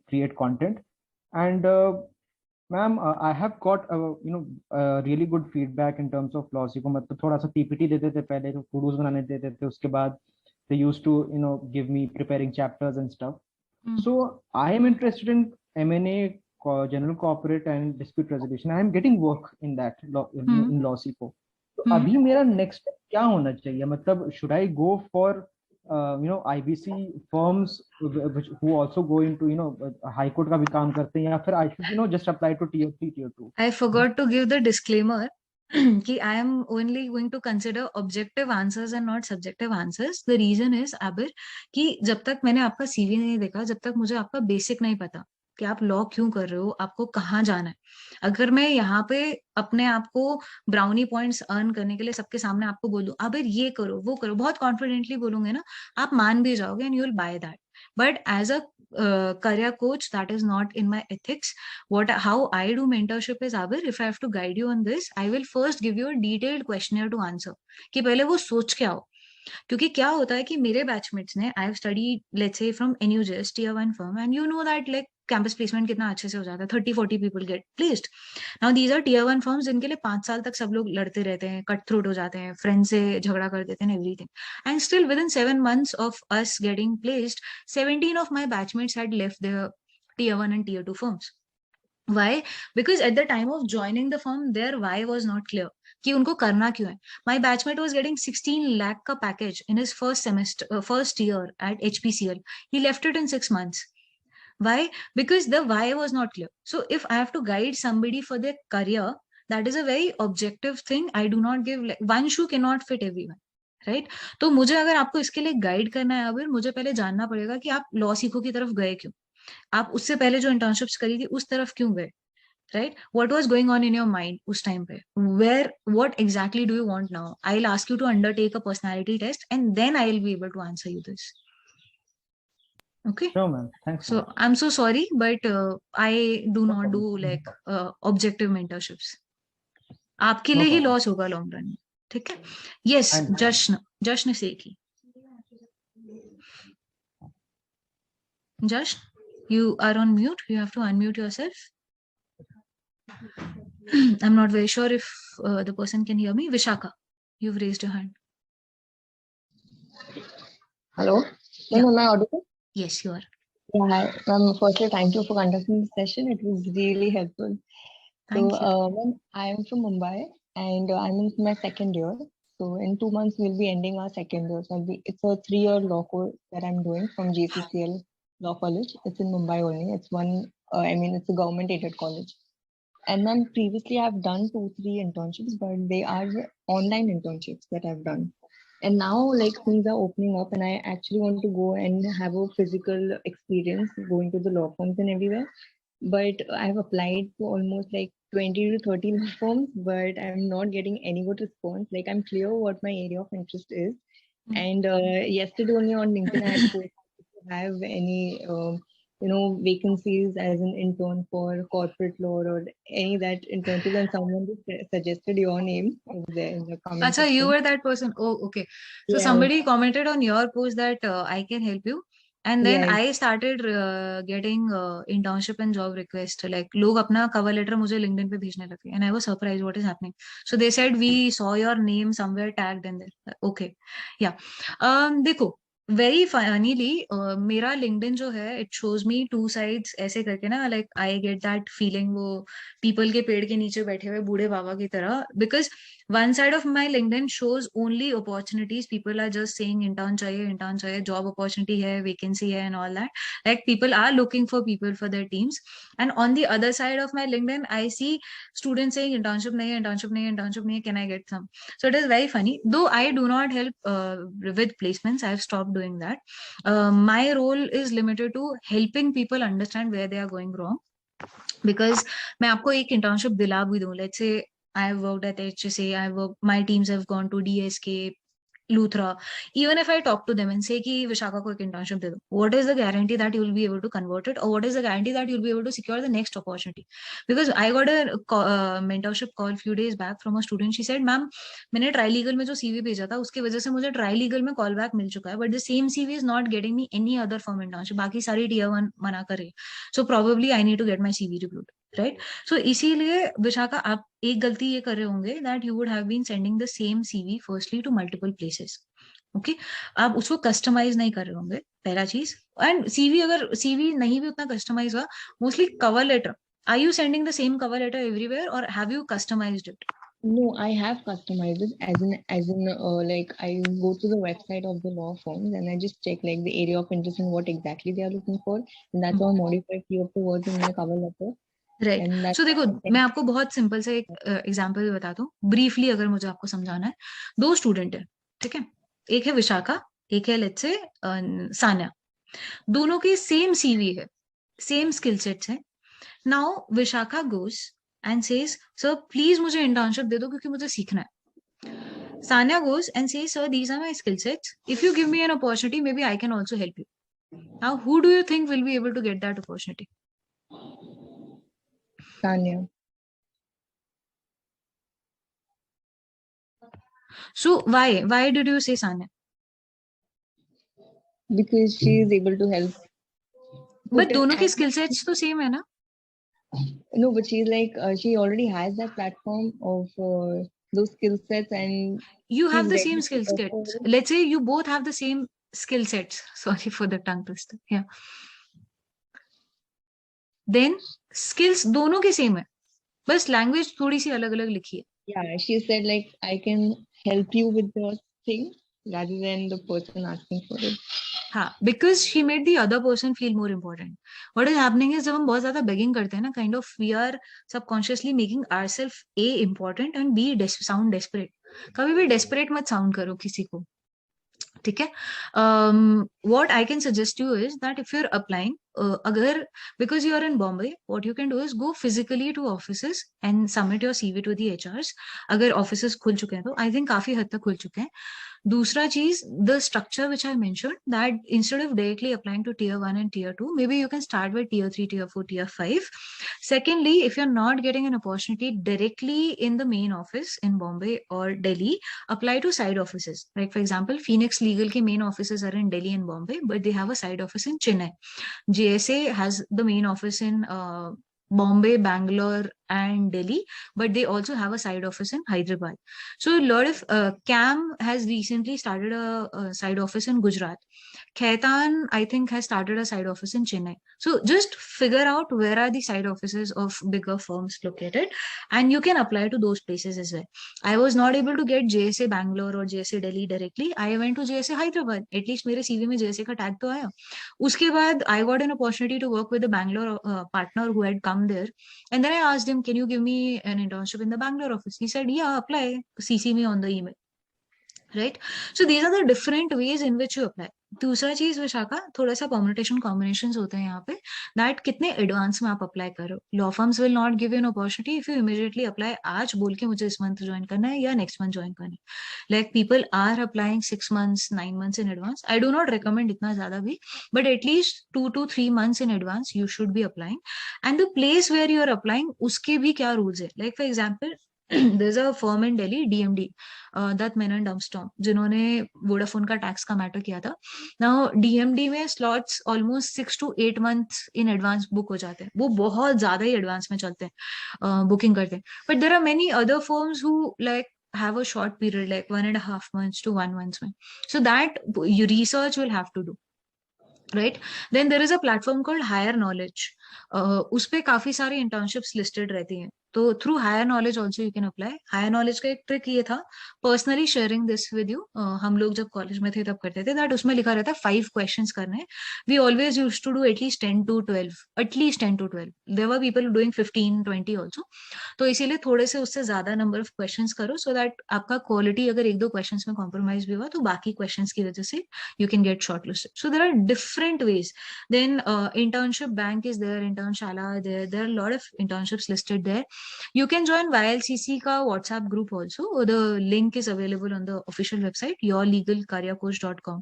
create content. And ma'am, I have got, really good feedback in terms of Lawstudents. मतलब थोड़ा सा PPT देते थे पहले, तो to-dos बनाने देते थे, उसके बाद they used to, give me preparing chapters and stuff. So I am interested in M&A, general corporate and dispute resolution. I am getting work in that in LawStudents. तो अभी मेरा next step क्या होना चाहिए? मतलब should I go for IBC firms which who also go into high court का भी काम करते हैं, या फिर I should just apply to tier 3 tier 2? I forgot to give the disclaimer कि I am only going to consider objective answers and not subjective answers. The reason is आबिर कि जब तक मैंने आपका CV नहीं देखा, जब तक मुझे आपका बेसिक नहीं पता कि आप लॉ क्यों कर रहे हो, आपको कहाँ जाना है। अगर मैं यहाँ पे अपने आप को ब्राउनी पॉइंट्स अर्न करने के लिए सबके सामने आपको बोलूं अबिर ये करो वो करो, बहुत कॉन्फिडेंटली बोलूंगे ना, आप मान भी जाओगे and you will buy that. But as a career coach, that is not in my ethics. How I do mentorship is, Abir, if I have to guide you on this, I will first give you a detailed questionnaire to answer कि पहले वो सोच के आओ। क्योंकि क्या होता है कि मेरे बैचमेट्स ने, I have studied let's say from NUJS tier 1 firm, and you know that like campus placement कितना अच्छे से हो जाता है, 30-40 people get placed. Now these are tier 1 firms जिनके लिए 5 साल तक सब लोग लड़ते रहते हैं, कट थ्रोट हो जाते हैं, फ्रेंड से झगड़ा कर देते हैं, everything, and still with in 7 months of us getting placed, 17 of my batchmates had left their tier 1 and tier 2 firms. Why? Because at the time of joining the firm, their why was not clear कि उनको करना क्यों है। My batchmate was getting 16 lakh का package in his first year at HPCL. He left it in 6 months. Why? Because the why was not clear. So if I have to guide somebody for their career, that is a very objective thing. I do not give, like, one shoe cannot fit everyone, right? तो मुझे अगर आपको इसके लिए guide करना है अभी, मुझे पहले जानना पड़ेगा कि आप लॉ सीखो की तरफ गए क्यों, आप उससे पहले जो इंटर्नशिप्स करी थी उस तरफ क्यों गए, right? What was going on in your mind उस time पे? What exactly do you want now? I'll ask you to undertake a personality test and then I'll be able to answer you this. Okay. Sure, ma'am. Thanks. So I'm so sorry, but I do not do like objective mentorships. आपके No लिए ही problem. Loss होगा long run में, ठीक है. Yes, And जश्न से की. Jashn, you are on mute. You have to unmute yourself. I'm not very sure if the person can hear me. Vishaka, you've raised your hand. Hello, Yeah. am I audible? Yes, you are. Yeah, hi. Firstly, thank you for conducting this session. It was really helpful. Thank you. Ma'am, I am from Mumbai and I'm in my second year. So in 2 months, we'll be ending our second year. So it's a 3-year law course that I'm doing from JCCL Law College. It's in Mumbai only. It's a government-aided college. And then previously I've done 2-3 internships, but they are online internships that I've done. And now like things are opening up and I actually want to go and have a physical experience going to the law firms and everywhere. But I've applied to almost like 20 to 30 law firms, but I'm not getting any good response. Like I'm clear what my area of interest is. And yesterday only on LinkedIn, I had posted if you have any, vacancies as an intern for corporate law or any that internship, and someone just suggested your name over there in the comment Acha, you section. were that person. Oh, okay. So Yeah, somebody commented on your post that I can help you. And then yeah, I started getting internship and job request. Like लोग अपना cover letter मुझे LinkedIn पे भेजने लगे. And I was surprised what is happening. So they said we saw your name somewhere tagged in there. Okay. Yeah. देखो, very funnily मेरा LinkedIn जो है इट शोज मी 2 साइड्स ऐसे करके ना, like I get that feeling वो people के पेड़ के नीचे बैठे हुए बूढ़े बाबा की तरह, because one side of my LinkedIn shows only opportunities. People are just saying intern चाहिए, जॉब अपॉर्चुनिटी है, वैकेंसी है and all that. Like people are looking for people for their teams. And on the other side of my LinkedIn I see students saying internship नहीं है, internship नहीं है, internship नहीं है, can I get some. So it is very funny. Though I do not help with placements, I've stopped doing that. My role is limited to helping people understand where they are going wrong. Because मैं आपको एक internship दिला भी दूं, let's say I have worked at HSA, my teams have gone to DSK, Luthra. Even if I talk to them and say कि विशाखा को एक internship दे दो, what is the guarantee that you will be able to convert it, or what is the guarantee that you'll be able to secure the next opportunity? Because I got a mentorship call few days back from a student. She said, "Ma'am, मैंने try legal में जो CV भेजा था उसकी वजह से मुझे try legal में कॉल बैक मिल चुका है, but the same CV is not getting me any other firm internship. बाकी सारी tier 1 मना कर रही है. So probably I need to get my CV reviewed." Right. So इसीलिए विशाखा आप एक गलती ये कर रहे होंगे that you would have been sending the same CV firstly to multiple places. Okay, आप उसको कस्टमाइज नहीं कर रहे होंगे, पहला चीज. एंड सीवी, अगर सीवी नहीं भी उतना कस्टमाइज हुआ, mostly cover letter, are you sending the same cover letter everywhere और have you customized it? No, I have customized it like I go to the website of the law firms and I just check like the area of interest and what exactly they are looking for, and that's how I modify few of the words in my cover letter. Right. So देखो, मैं आपको बहुत simple से एक example बताता हूँ briefly, अगर मुझे आपको समझाना है. 2 स्टूडेंट है, ठीक है, एक है विशाखा, एक है लेट्स से सान्या. दोनों की सेम सीवी है, सेम स्किल सेट्स है. Now Vishakha goes and says, sir please मुझे इंटर्नशिप दे दो क्योंकि मुझे सीखना है. Sanya goes and says, sir, these are my skill sets. If you give me an opportunity, maybe I can also help you. Now, who do you think will be able to get that opportunity? Tanya. So why did you say Sanya? Because she is able to help. But दोनों की skill sets तो same है ना? No, but she's like she already has that platform of those skill sets, and you have she's the ready same to skill offer sets. it. Let's say you both have the same skill sets. Sorry for the tongue twister. Yeah. Then skills दोनों की same है, बस language थोड़ी सी अलग अलग लिखी है. Yeah, she said like I can help you with the thing rather than the person asking for it. हाँ, because she made the other person feel more important. What is happening is जब हम बहुत ज्यादा begging करते हैं ना, kind of we are subconsciously making ourselves A important and B sound desperate. कभी भी desperate मत sound करो किसी को, ठीक है. What I can suggest you is that if you're applying, agar, because you are in Bombay, what you can do is go physically to offices and submit your CV to the HRs. Agar offices खुल चुके हैं तो I think काफी हद तक खुल चुके हैं. दूसरा चीज, the structure which I mentioned, that instead of directly applying to tier 1 and tier 2, maybe you can start with tier 3, tier 4, tier 5. Secondly, if you're not getting an opportunity directly in the main office in Bombay or Delhi, apply to side offices. Like for example, Phoenix Legal ke main offices are in Delhi and Bombay, but they have a side office in Chennai. JSA has the main office in Bombay, Bangalore, and Delhi, but they also have a side office in Hyderabad. So a lot of CAM has recently started a side office in Gujarat. Khaitan, I think, has started a side office in Chennai. So just figure out where are the side offices of bigger firms located, and you can apply to those places as well. I was not able to get JSA Bangalore or JSA Delhi directly. I went to JSA Hyderabad. At least मेरे CV में JSA का tag तो आया. उसके बाद I got an opportunity to work with a Bangalore partner who had come there, and then I asked him, "Can you give me an internship in the Bangalore office?" He said, "Yeah, apply. CC me on the email." Right? So these are the different ways in which you apply. दूसरा चीज विशाखा, थोड़ा सा permutation combinations होते हैं यहाँ पे, that कितने advance में आप अप्लाई करो. Law firms will not give you an opportunity if you immediately apply आज बोल के मुझे इस मंथ ज्वाइन करना है या नेक्स्ट मंथ ज्वाइन करना है. Like people are applying 6 months 9 months in advance. I do not recommend इतना ज्यादा भी, but at least 2 to 3 months in advance you should be applying. And the place where you are applying, उसके भी क्या rules है. Like for example, there's a firm in Delhi, DMD, that Men and Dumbstorm, जिन्होंने Vodafone का tax का matter किया था. Now DMD में slots almost 6 to 8 months in advance book हो जाते हैं. वो बहुत ज्यादा ही एडवांस में चलते हैं, बुकिंग करते हैं. But there are many other firms who like have a short period, like 1.5 months to 1 month में. So that you research will have to do. Right? Then there is a platform called Higher Knowledge. उस पे काफी सारी internships listed रहती हैं. तो through higher knowledge also you can apply. Higher knowledge का एक ट्रिक ये था, personally sharing this with you, हम लोग जब कॉलेज में थे तब करते थे, दैट उसमें लिखा रहता है 5 क्वेश्चंस करने. We always used to do at least 10 to 12, at least 10 to 12. There were people doing 15 20 also. तो इसीलिए थोड़े से उससे ज्यादा नंबर ऑफ क्वेश्चंस करो, सो दैट आपका क्वालिटी अगर 1-2 क्वेश्चंस में कॉम्प्रोमाइज भी हुआ तो बाकी क्वेश्चंस की वजह से you can get shortlisted. So there are different ways. Then internship bank is there, internship there, there are a lot of internships listed there. You can join YLCC का WhatsApp group also. The link is available on the official website yourlegalcareercoach.com.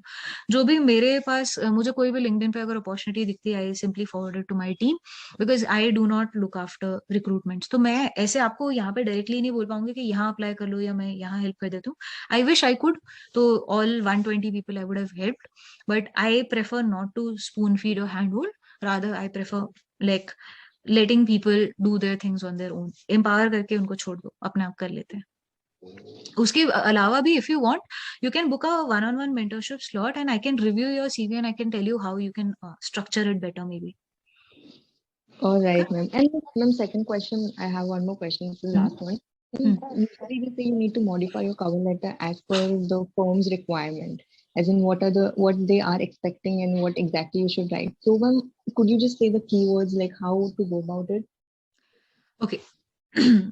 जो भी मेरे पास, मुझे कोई भी LinkedIn पे अगर opportunity दिखती है, I simply forward it to my team because I do not look after recruitments. तो मैं ऐसे आपको यहाँ पे directly नहीं बोल पाऊंगी कि यहाँ apply कर लो या मैं यहाँ help कर देता हूँ. I wish I could. तो all 120 people I would have helped, but I prefer not to spoon feed or handhold. Rather, I prefer like letting people do their things on their own. Empower करके उनको छोड़ दो, अपने आप कर लेते हैं. उसके अलावा भी if you want, you can book a one-on-one mentorship slot and I can review your CV and I can tell you how you can structure it better maybe. All right, ma'am. And ma'am, second question, I have one more question. This is the last one. Usually they say you need to modify your cover letter as per the firm's requirement, as in what they are expecting and what exactly you should write. So ma'am, could you just say the keywords, like how to go about it? Okay.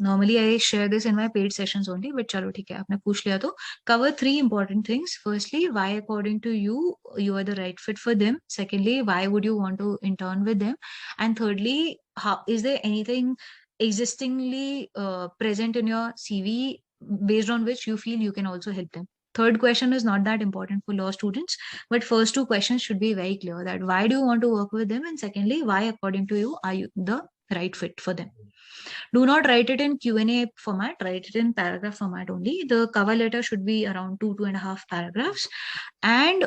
Normally I share this in my paid sessions only, but chalo ठीक है, आपने पूछ लिया तो cover 3 important things. Firstly, why according to you you are the right fit for them. Secondly, why would you want to intern with them? And thirdly, how is there anything existingly present in your CV based on which you feel you can also help them. Third question is not that important for law students, but first 2 questions should be very clear, that why do you want to work with them, and secondly, why according to you are you the right fit for them. Do not write it in Q&A format, write it in paragraph format only. The cover letter should be around 2.5 paragraphs, and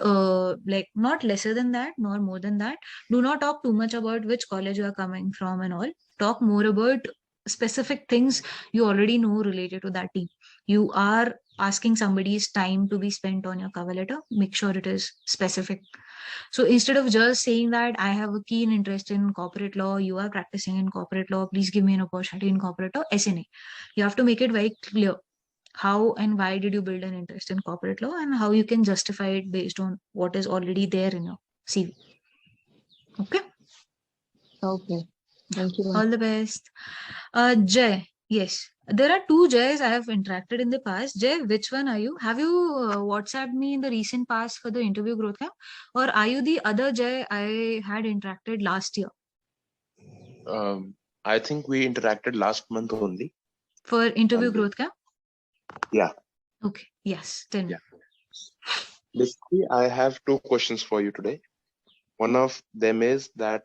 like not lesser than that nor more than that. Do not talk too much about which college you are coming from and all. Talk more about specific things you already know related to that team. You are asking somebody's time to be spent on your cover letter. Make sure it is specific. So instead of just saying that I have a keen interest in corporate law, you are practicing in corporate law, please give me an opportunity in corporate law, ऐसे नहीं. You have to make it very clear how and why did you build an interest in corporate law, and how you can justify it based on what is already there in your CV. Okay. Okay. Thank you. All the best. Jay, yes. There are two Jays I have interacted in the past. Jay, which one are you? Have you WhatsApped me in the recent past for the interview growth camp, or are you the other Jay I had interacted last year I think we interacted last month only. for interview And growth camp? yeah, Okay. Yes. Tell me. basically, I have two questions for you today. One of them is that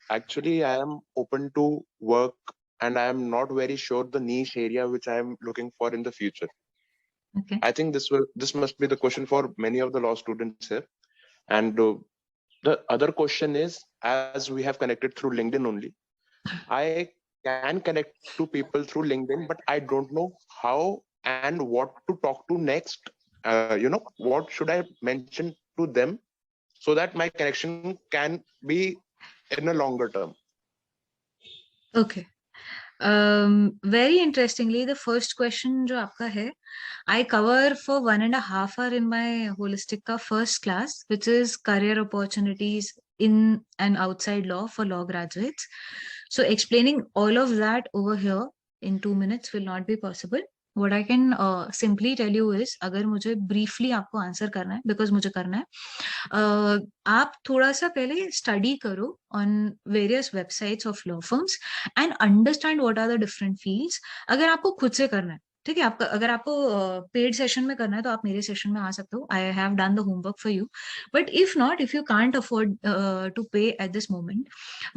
actually I am open to work and I am not very sure the niche area which I am looking for in the future. Okay. I think this must be the question for many of the law students here. And the other question is, as we have connected through LinkedIn only, I can connect to people through LinkedIn, but I don't know how and what to talk to next. What should I mention to them so that my connection can be in a longer term? Okay. Very interestingly, the first question जो आपका है, I cover for 1.5 hours in my holistic का first class, which is career opportunities in and outside law for law graduates. So explaining all of that over here in 2 minutes will not be possible. What I can simply tell you is, अगर मुझे briefly आपको answer करना है, because मुझे करना है, आप थोड़ा सा पहले study करो on various websites of law firms and understand what are the different fields. अगर आपको खुद से करना है, ठीक है, आपका अगर आपको पेड सेशन में करना है तो आप मेरे सेशन में आ सकते हो. I have done the homework for you. But if not, if you can't afford to pay at this moment,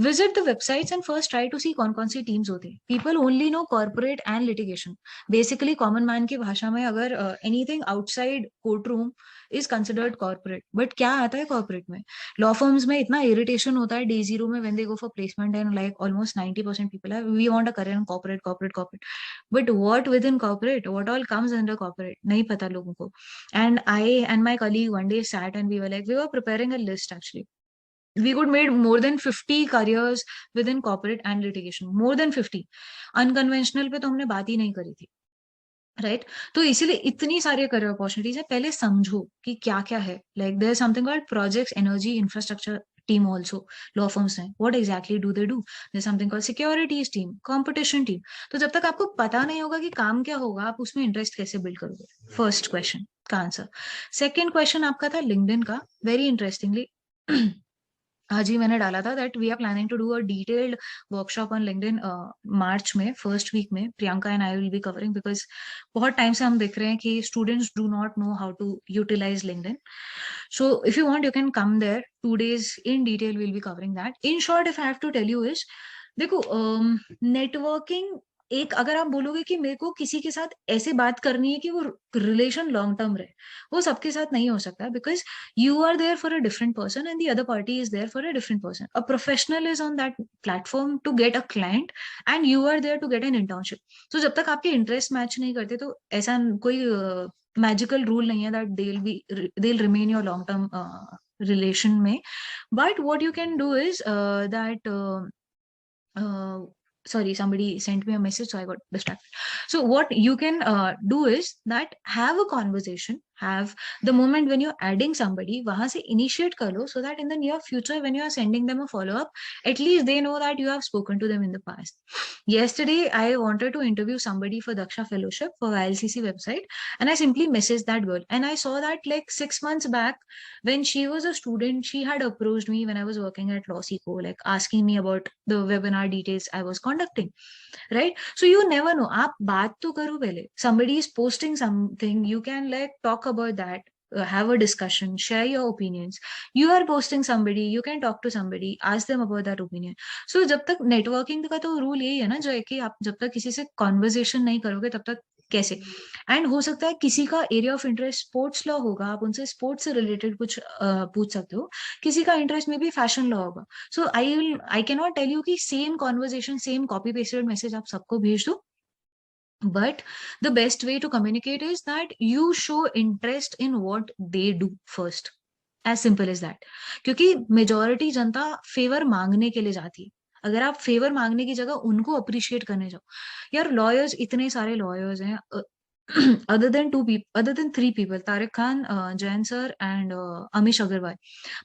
visit the websites and first try to see कौन कौन सी टीम्स होती है. People only know corporate and litigation. Basically common man की भाषा में अगर anything outside courtroom is considered corporate. But क्या आता है कॉर्पोरेट में? लॉ फर्म्स में इतना इरिटेशन होता है डे जीरो में, when they go for placement and like almost 90% people है, we want a career in corporate corporate corporate. But what within corporate, what all comes under corporate, nahi pata logon ko. And I and my colleague one day sat and we were preparing a list actually. We could made more than 50 careers within corporate and litigation, more than 50. Unconventional पे तो हमने बात ही नहीं करी थी, right? तो इसीलिए इतनी सारी करियर अपॉर्चुनिटीज है. पहले समझो कि क्या क्या है. Like there is something called projects, energy, infrastructure team also, law firms हैं. What exactly do they do? There's something called securities team, competition team. तो जब तक आपको पता नहीं होगा कि काम क्या होगा, आप उसमें इंटरेस्ट कैसे बिल्ड करोगे? फर्स्ट क्वेश्चन का आंसर. सेकेंड क्वेश्चन आपका था लिंक्डइन का. वेरी इंटरेस्टिंगली आज ही मैंने डाला था that we are planning to do a detailed workshop on LinkedIn March में, फर्स्ट वीक में. Priyanka and I will be covering, because बहुत टाइम से हम देख रहे हैं कि students do not know how to utilize LinkedIn. So if you want, you can come there. 2 days in detail, we'll be covering that. In short, if I have to tell you is, देखो, networking एक, अगर आप बोलोगे कि मेरे को किसी के साथ ऐसे बात करनी है कि वो रिलेशन लॉन्ग टर्म रहे, वो सबके साथ नहीं हो सकता. Because you are there for a different person and the other party is there for a different person. A professional is on that platform to get a client and you are there to get an internship. तो जब तक आपके interest match नहीं करते तो ऐसा कोई magical rule नहीं है that they'll remain your long term relation में. But what you can do is that sorry, somebody sent me a message, so I got distracted. So what you can do is that have a conversation, have the moment when you're adding somebody, wahan se initiate kar lo, so that in the near future when you are sending them a follow up, at least they know that you have spoken to them in the past. Yesterday I wanted to interview somebody for Daksha fellowship for YLCC website, and I simply messaged that girl, and I saw that like 6 months back when she was a student, she had approached me when I was working at Lawstudents, like asking me about the webinar details I was conducting, right? So you never know. आप बात तो करो पहले. Somebody is posting something, you can like talk about that, have a discussion, share your opinions. You are posting somebody, you can talk to somebody, ask them about that opinion. So जब तक networking का तो rule यही है ना, जो है कि आप जब तक किसी से कॉन्वर्सेशन नहीं करोगे तब तक कैसे. एंड हो सकता है किसी का area of interest sports law होगा, आप उनसे स्पोर्ट्स से रिलेटेड कुछ पूछ सकते हो. किसी का इंटरेस्ट में भी फैशन लॉ होगा. So I can not tell you कि same conversation, same copy pasted message आप सबको भेज दो. But the best way to communicate is that you show interest in what they do first. As simple as that. क्योंकि majority जनता favour मांगने के लिए जाती है. अगर आप फेवर मांगने की जगह उनको अप्रिशिएट करने जाओ, यार लॉयर्स, इतने सारे लॉयर्स हैं, other than three people, Tariq Khan, Jain sir, and Amish Agarwal.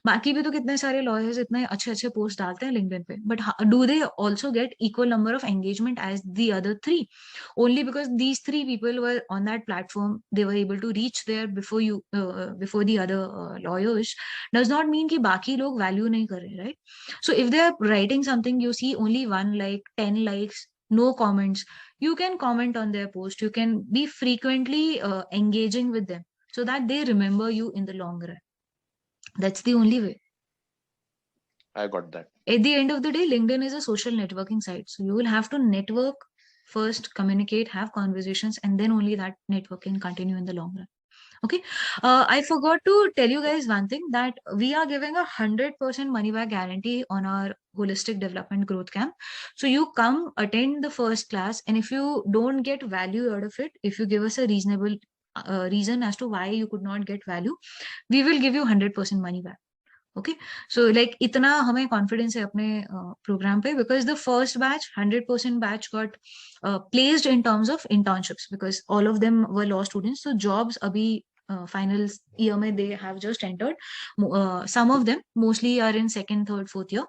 बाकी भी तो कितने सारे lawyers इतने अच्छे अच्छे post डालते हैं LinkedIn पे, but do they also get equal number of engagement as the other three? Only because these three people were on that platform, they were able to reach there before the other lawyers, does not mean कि बाकी लोग value नहीं कर रहे, right? So if they are writing something, you see only 1 like, 10 likes, no comments, you can comment on their post, you can be frequently engaging with them so that they remember you in the long run. That's the only way. I got that. At the end of the day, LinkedIn is a social networking site, so you will have to network first, communicate, have conversations, and then only that networking continue in the long run. Okay, I forgot to tell you guys one thing, that we are giving 100% money back guarantee on our holistic development growth camp. So you come attend the first class, and if you don't get value out of it, if you give us a reasonable reason as to why you could not get value, we will give you 100% money back. Okay, so like itna hame confidence hai apne program pe, because the first batch, 100% batch got placed in terms of internships, because all of them were law students. So jobs abhi final year mein they have just entered. Some of them mostly are in second, third, fourth year.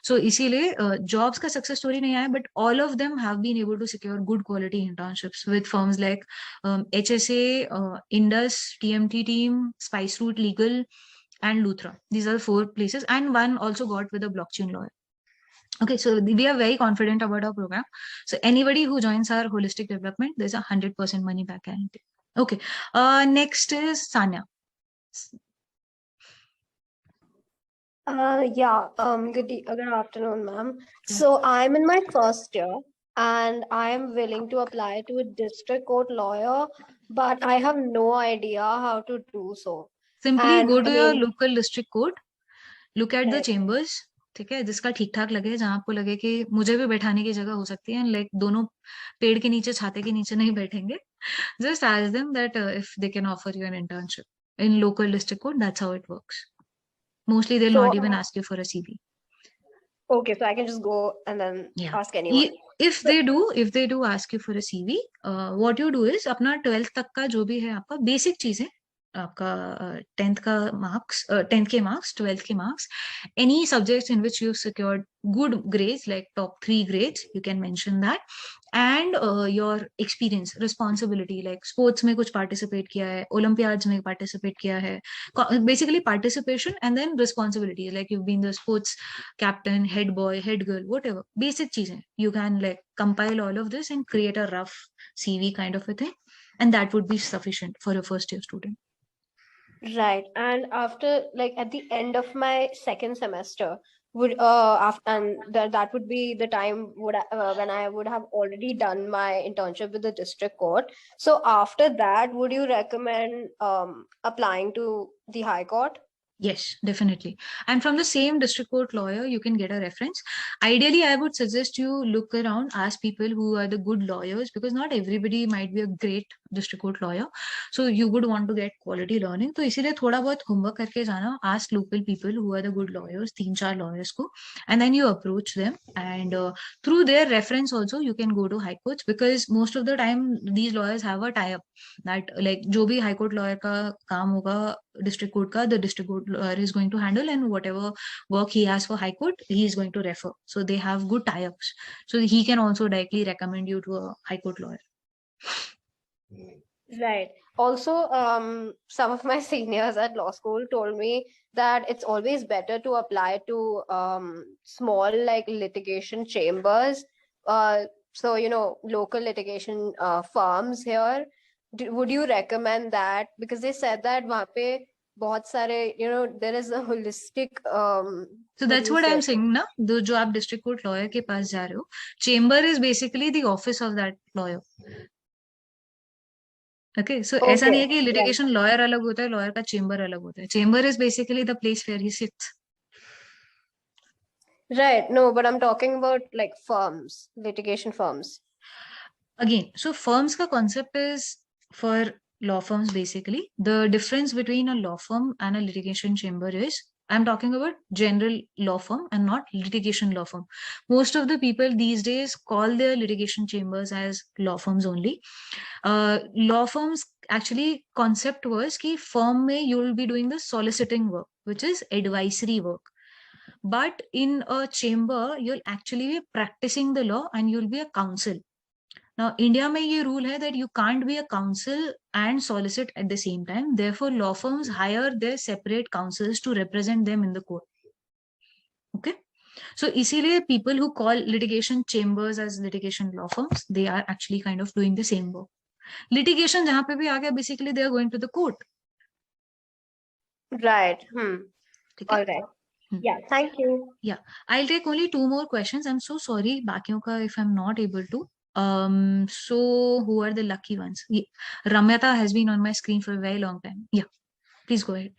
So इसीलिए jobs का success story नहीं आया, but all of them have been able to secure good quality internships with firms like HSA, Indus, TMT Team, Spice Route Legal, and Luthra. These are the 4 places, and one also got with a blockchain lawyer. Okay, so we are very confident about our program. So anybody who joins our holistic development, there's 100% money back guarantee. Okay, next is Sanya. Good afternoon, ma'am. So I'm in my first year and I am willing to apply to a district court lawyer, but I have no idea how to do so. Simply And go to your again- local district court, look at the Right. chambers, ठीक है, जिसका ठीक ठाक लगे, जहां आपको लगे कि मुझे भी बैठाने की जगह हो सकती है, लाइक दोनों पेड़ के नीचे छाते के नीचे नहीं बैठेंगे, just ask them that if they can offer you an internship in local district court. That's how it works. Mostly they'll So- not even ask you for a CV. Okay, so I can just go and then Yeah. ask anyone. If they do ask you for a CV, what you do is अपना 12th तक का जो भी है आपका basic चीजें, आपका 10th का मार्क्स, 10th के मार्क्स, 12th के marks, any subjects in which you've secured good grades, like top 3 grades, you can mention that, and your experience, responsibility, like sports में कुछ participate किया है, Olympiads में participate किया है, basically participation, and then responsibility, like you've been the sports captain, head boy, head girl, whatever, basic चीजें, you can like compile all of this and create a rough CV kind of a thing, and that would be sufficient for a first year student. Right. And after, like at the end of my second semester, would that would be the time when I would have already done my internship with the district court. So after that, would you recommend applying to the High Court? Yes, definitely. And from the same district court lawyer, you can get a reference. Ideally, I would suggest you look around, ask people who are the good lawyers, because not everybody might be a great district court lawyer. So you would want to get quality learning. तो इसीलिए थोड़ा बहुत homework करके जाना, ask local people who are the good lawyers, 3-4 lawyers को, and then you approach them, and through their reference also you can go to high courts, because most of the time these lawyers have a tie-up that like जो भी high court lawyer का काम होगा district court का, the district court lawyer is going to handle, and whatever work he has for high court, he is going to refer. So they have good tie-ups. So he can also directly recommend you to a high court lawyer. Right. Also, some of my seniors at law school told me that it's always better to apply to small like litigation chambers. So, you know, local litigation firms here. Would you recommend that? Because they said that वहाँ पे बहुत सारे, you know, there is a holistic. So that's what I'm saying, ना, जो आप district court lawyer के पास जा रहे हो, chamber is basically the office of that lawyer. Okay, so ऐसा नहीं है कि litigation lawyer अलग होता है, lawyer का chamber अलग होता है. Chamber is basically the place where he sits. Right. No, but I'm talking about like firms, litigation firms. Again, so firms का concept is for law firms basically. The difference between a law firm and a litigation chamber is I'm talking about general law firm and not litigation law firm. Most of the people these days call their litigation chambers as law firms only. Law firms actually concept was कि firm में you will be doing the soliciting work, which is advisory work. But in a chamber, you'll actually be practicing the law and you'll be a counsel. Now, India में ये rule है that you can't be a counsel and solicit at the same time. Therefore, law firms hire their separate counsels to represent them in the court. Okay. So, इसीलिए people who call litigation chambers as litigation law firms, they are actually kind of doing the same work. Litigation जहाँ पे भी आ गया, basically they are going to the court. Right. ठीक है? All right. Yeah, thank you. Yeah, I'll take only 2 more questions. I'm so sorry, बाकियों का if I'm not able to. So who are the lucky ones? Yeah. Ramyata has been on my screen for a very long time. Yeah, please go ahead.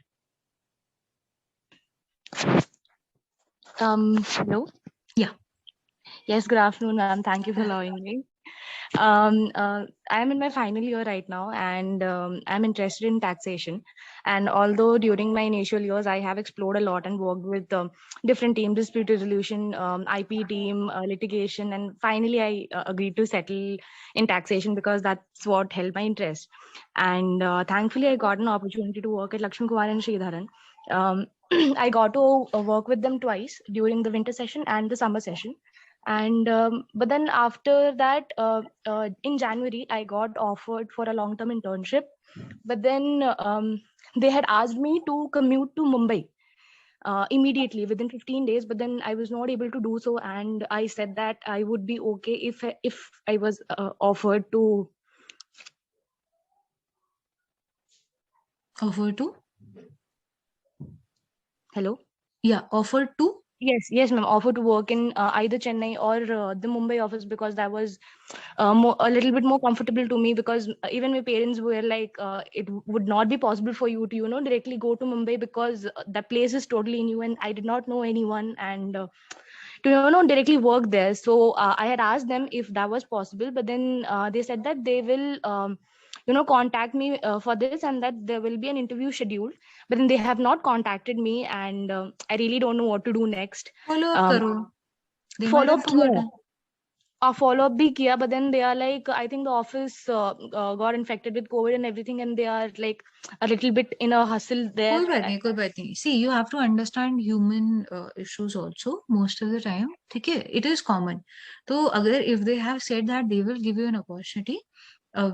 Hello. Yeah. Yes, good afternoon, ma'am. Thank you for allowing me. I'm in my final year right now, and I'm interested in taxation. And although during my initial years, I have explored a lot and worked with different teams, dispute resolution, IP team, litigation, and finally I agreed to settle in taxation because that's what held my interest. And thankfully, I got an opportunity to work at Lakshmi Kumar and Sridharan. I got to work with them twice during the winter session and the summer session. And but then after that, in January, I got offered for a long-term internship. But then they had asked me to commute to Mumbai immediately within 15 days. But then I was not able to do so, and I said that I would be okay if I was offered to. Offered to? Hello. Yeah, offered to. Yes, ma'am. Offered to work in either Chennai or the Mumbai office because that was a little bit more comfortable to me, because even my parents were like, it would not be possible for you to, directly go to Mumbai because the place is totally new and I did not know anyone, and to, directly work there. So I had asked them if that was possible, but then they said that they will, contact me for this and that there will be an interview scheduled. But then they have not contacted me, and I really don't know what to do next. Follow up karo. They might Follow have up forgotten. follow up bhi kiya, but then they are like, I think the office got infected with COVID and everything, and they are like a little bit in a hustle there. कोई बात नहीं. See, you have to understand human issues also most of the time. ठीक है? It is common. तो अगर if they have said that they will give you an opportunity,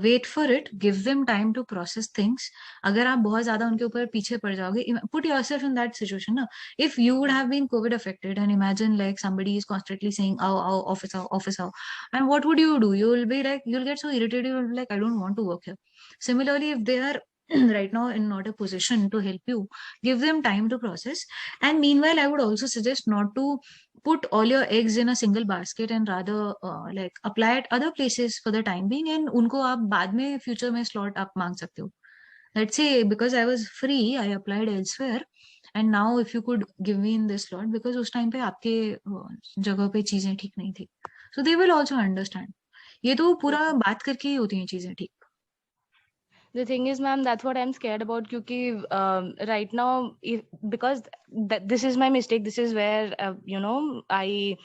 wait for it, give them time to process things. अगर आप बहुत ज्यादा उनके ऊपर पीछे पड़ जाओगे, put yourself in that situation ना. If you would have been COVID affected and imagine like somebody is constantly saying आओ office आओ, and what would you do? You will be like, you'll get so irritated, you'll be like, I don't want to work here. Similarly, if they are right now in not a position to help you, give them time to process. And meanwhile, I would also suggest not to put all your eggs in a single basket and rather like apply at other places for the time being, and unko aap baad mein future mein slot aap mang sakte ho. Let's say because I was free, I applied elsewhere, and now if you could give me in this slot, because उस time पे आपके जगह पे चीजें ठीक नहीं थी, so they will also understand. ये तो पूरा बात करके ही होती हैं चीजें ठीक. The thing is, ma'am, that's what I'm scared about. Because right now, because this is my mistake. This is where I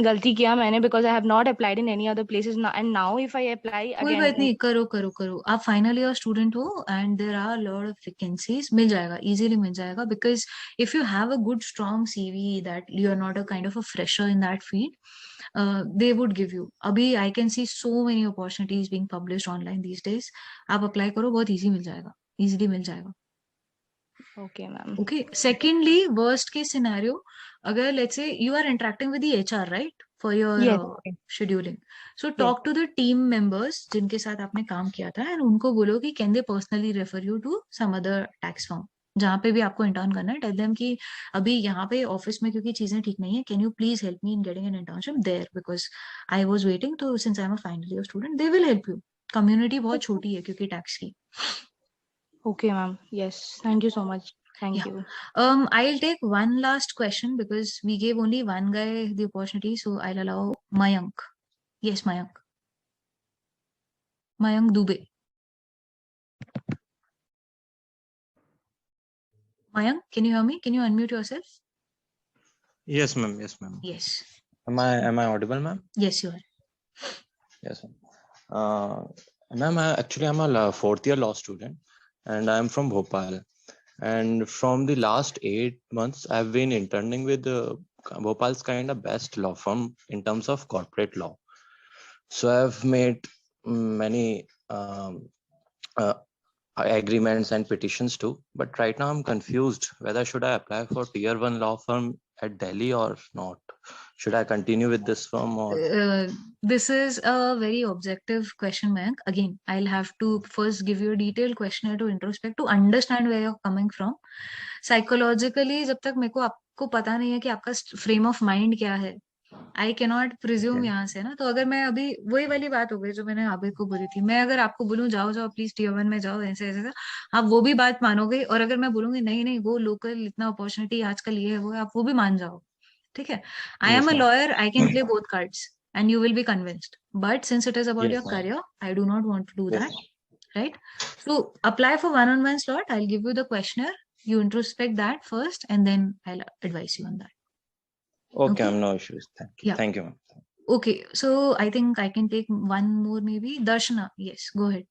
गलती किया मैंने, because I have not applied in any other places now. And now if I apply कोई again, बात नहीं, करो. आप final year student हो and there are a lot of vacancies. मिल जाएगा, easily मिल जाएगा, because if you have a good strong CV that you are not a kind of a fresher in that field, they would give you. अभी I can see so many opportunities being published online these days. आप apply करो, बहुत easy मिल जाएगा, easily मिल जाएगा. Okay, ma'am. Okay. Secondly, worst case scenario, अगर let's say you are interacting with the HR, right, for your Yes. scheduling. So talk to the team members जिनके साथ आपने काम किया था, and उनको बोलो कि can they personally refer you to some other tax firm जहाँ पे भी आपको intern करना है. Tell them कि अभी यहाँ पे ऑफिस में क्योंकि चीजें ठीक नहीं है, can you please help me in getting an internship there because I was waiting to, since I'm a final year student. They will help you. Community बहुत छोटी है क्योंकि tax की. Okay, ma'am. Yes. Thank you so much. Thank you. I'll take one last question because we gave only one guy the opportunity, so I'll allow Mayank. Yes, Mayank. Mayank Dubey. Mayank, can you hear me? Can you unmute yourself? Yes, ma'am. Yes, ma'am. Yes. Am I audible, ma'am? Yes, you are. Yes, ma'am. Ma'am, I'm a fourth year law student, and I'm from Bhopal. And from the last 8 months, I've been interning with Bhopal's kind of best law firm in terms of corporate law. So I've made many agreements and petitions too. But right now I'm confused whether should I apply for tier 1 law firm at Delhi or not. Should I continue with this firm or? This is a very objective question, Mayank. Again, I'll have to first give you a detailed questionnaire to introspect to understand where you're coming from. Psychologically, जब तक मेरे को आपको पता नहीं है कि आपका frame of mind क्या है, I cannot presume यहाँ से ना. तो अगर मैं अभी वही वाली बात हो गई जो मैंने आबिद को बोली थी, मैं अगर आपको बोलूँ जाओ जाओ प्लीज tier 1 में जाओ ऐसे ऐसे, आप वो भी बात मानोगे, और अगर मैं बोलूंगी नहीं नहीं वो लोकल इतना अपॉर्चुनिटी आजकल ये है वो है, आप वो भी मान जाओ. ठीक है. I am a lawyer, I can play both cards and you will be convinced. But since it is about your career, I do not want to do that. Right? So apply for one-on-one slot. I'll give you the questionnaire. You introspect that first and then I'll advise you on that. Okay, no issues. Thank you. Yeah. Thank you, ma'am. Okay, so I think I can take one more maybe. Darshana, yes, go ahead.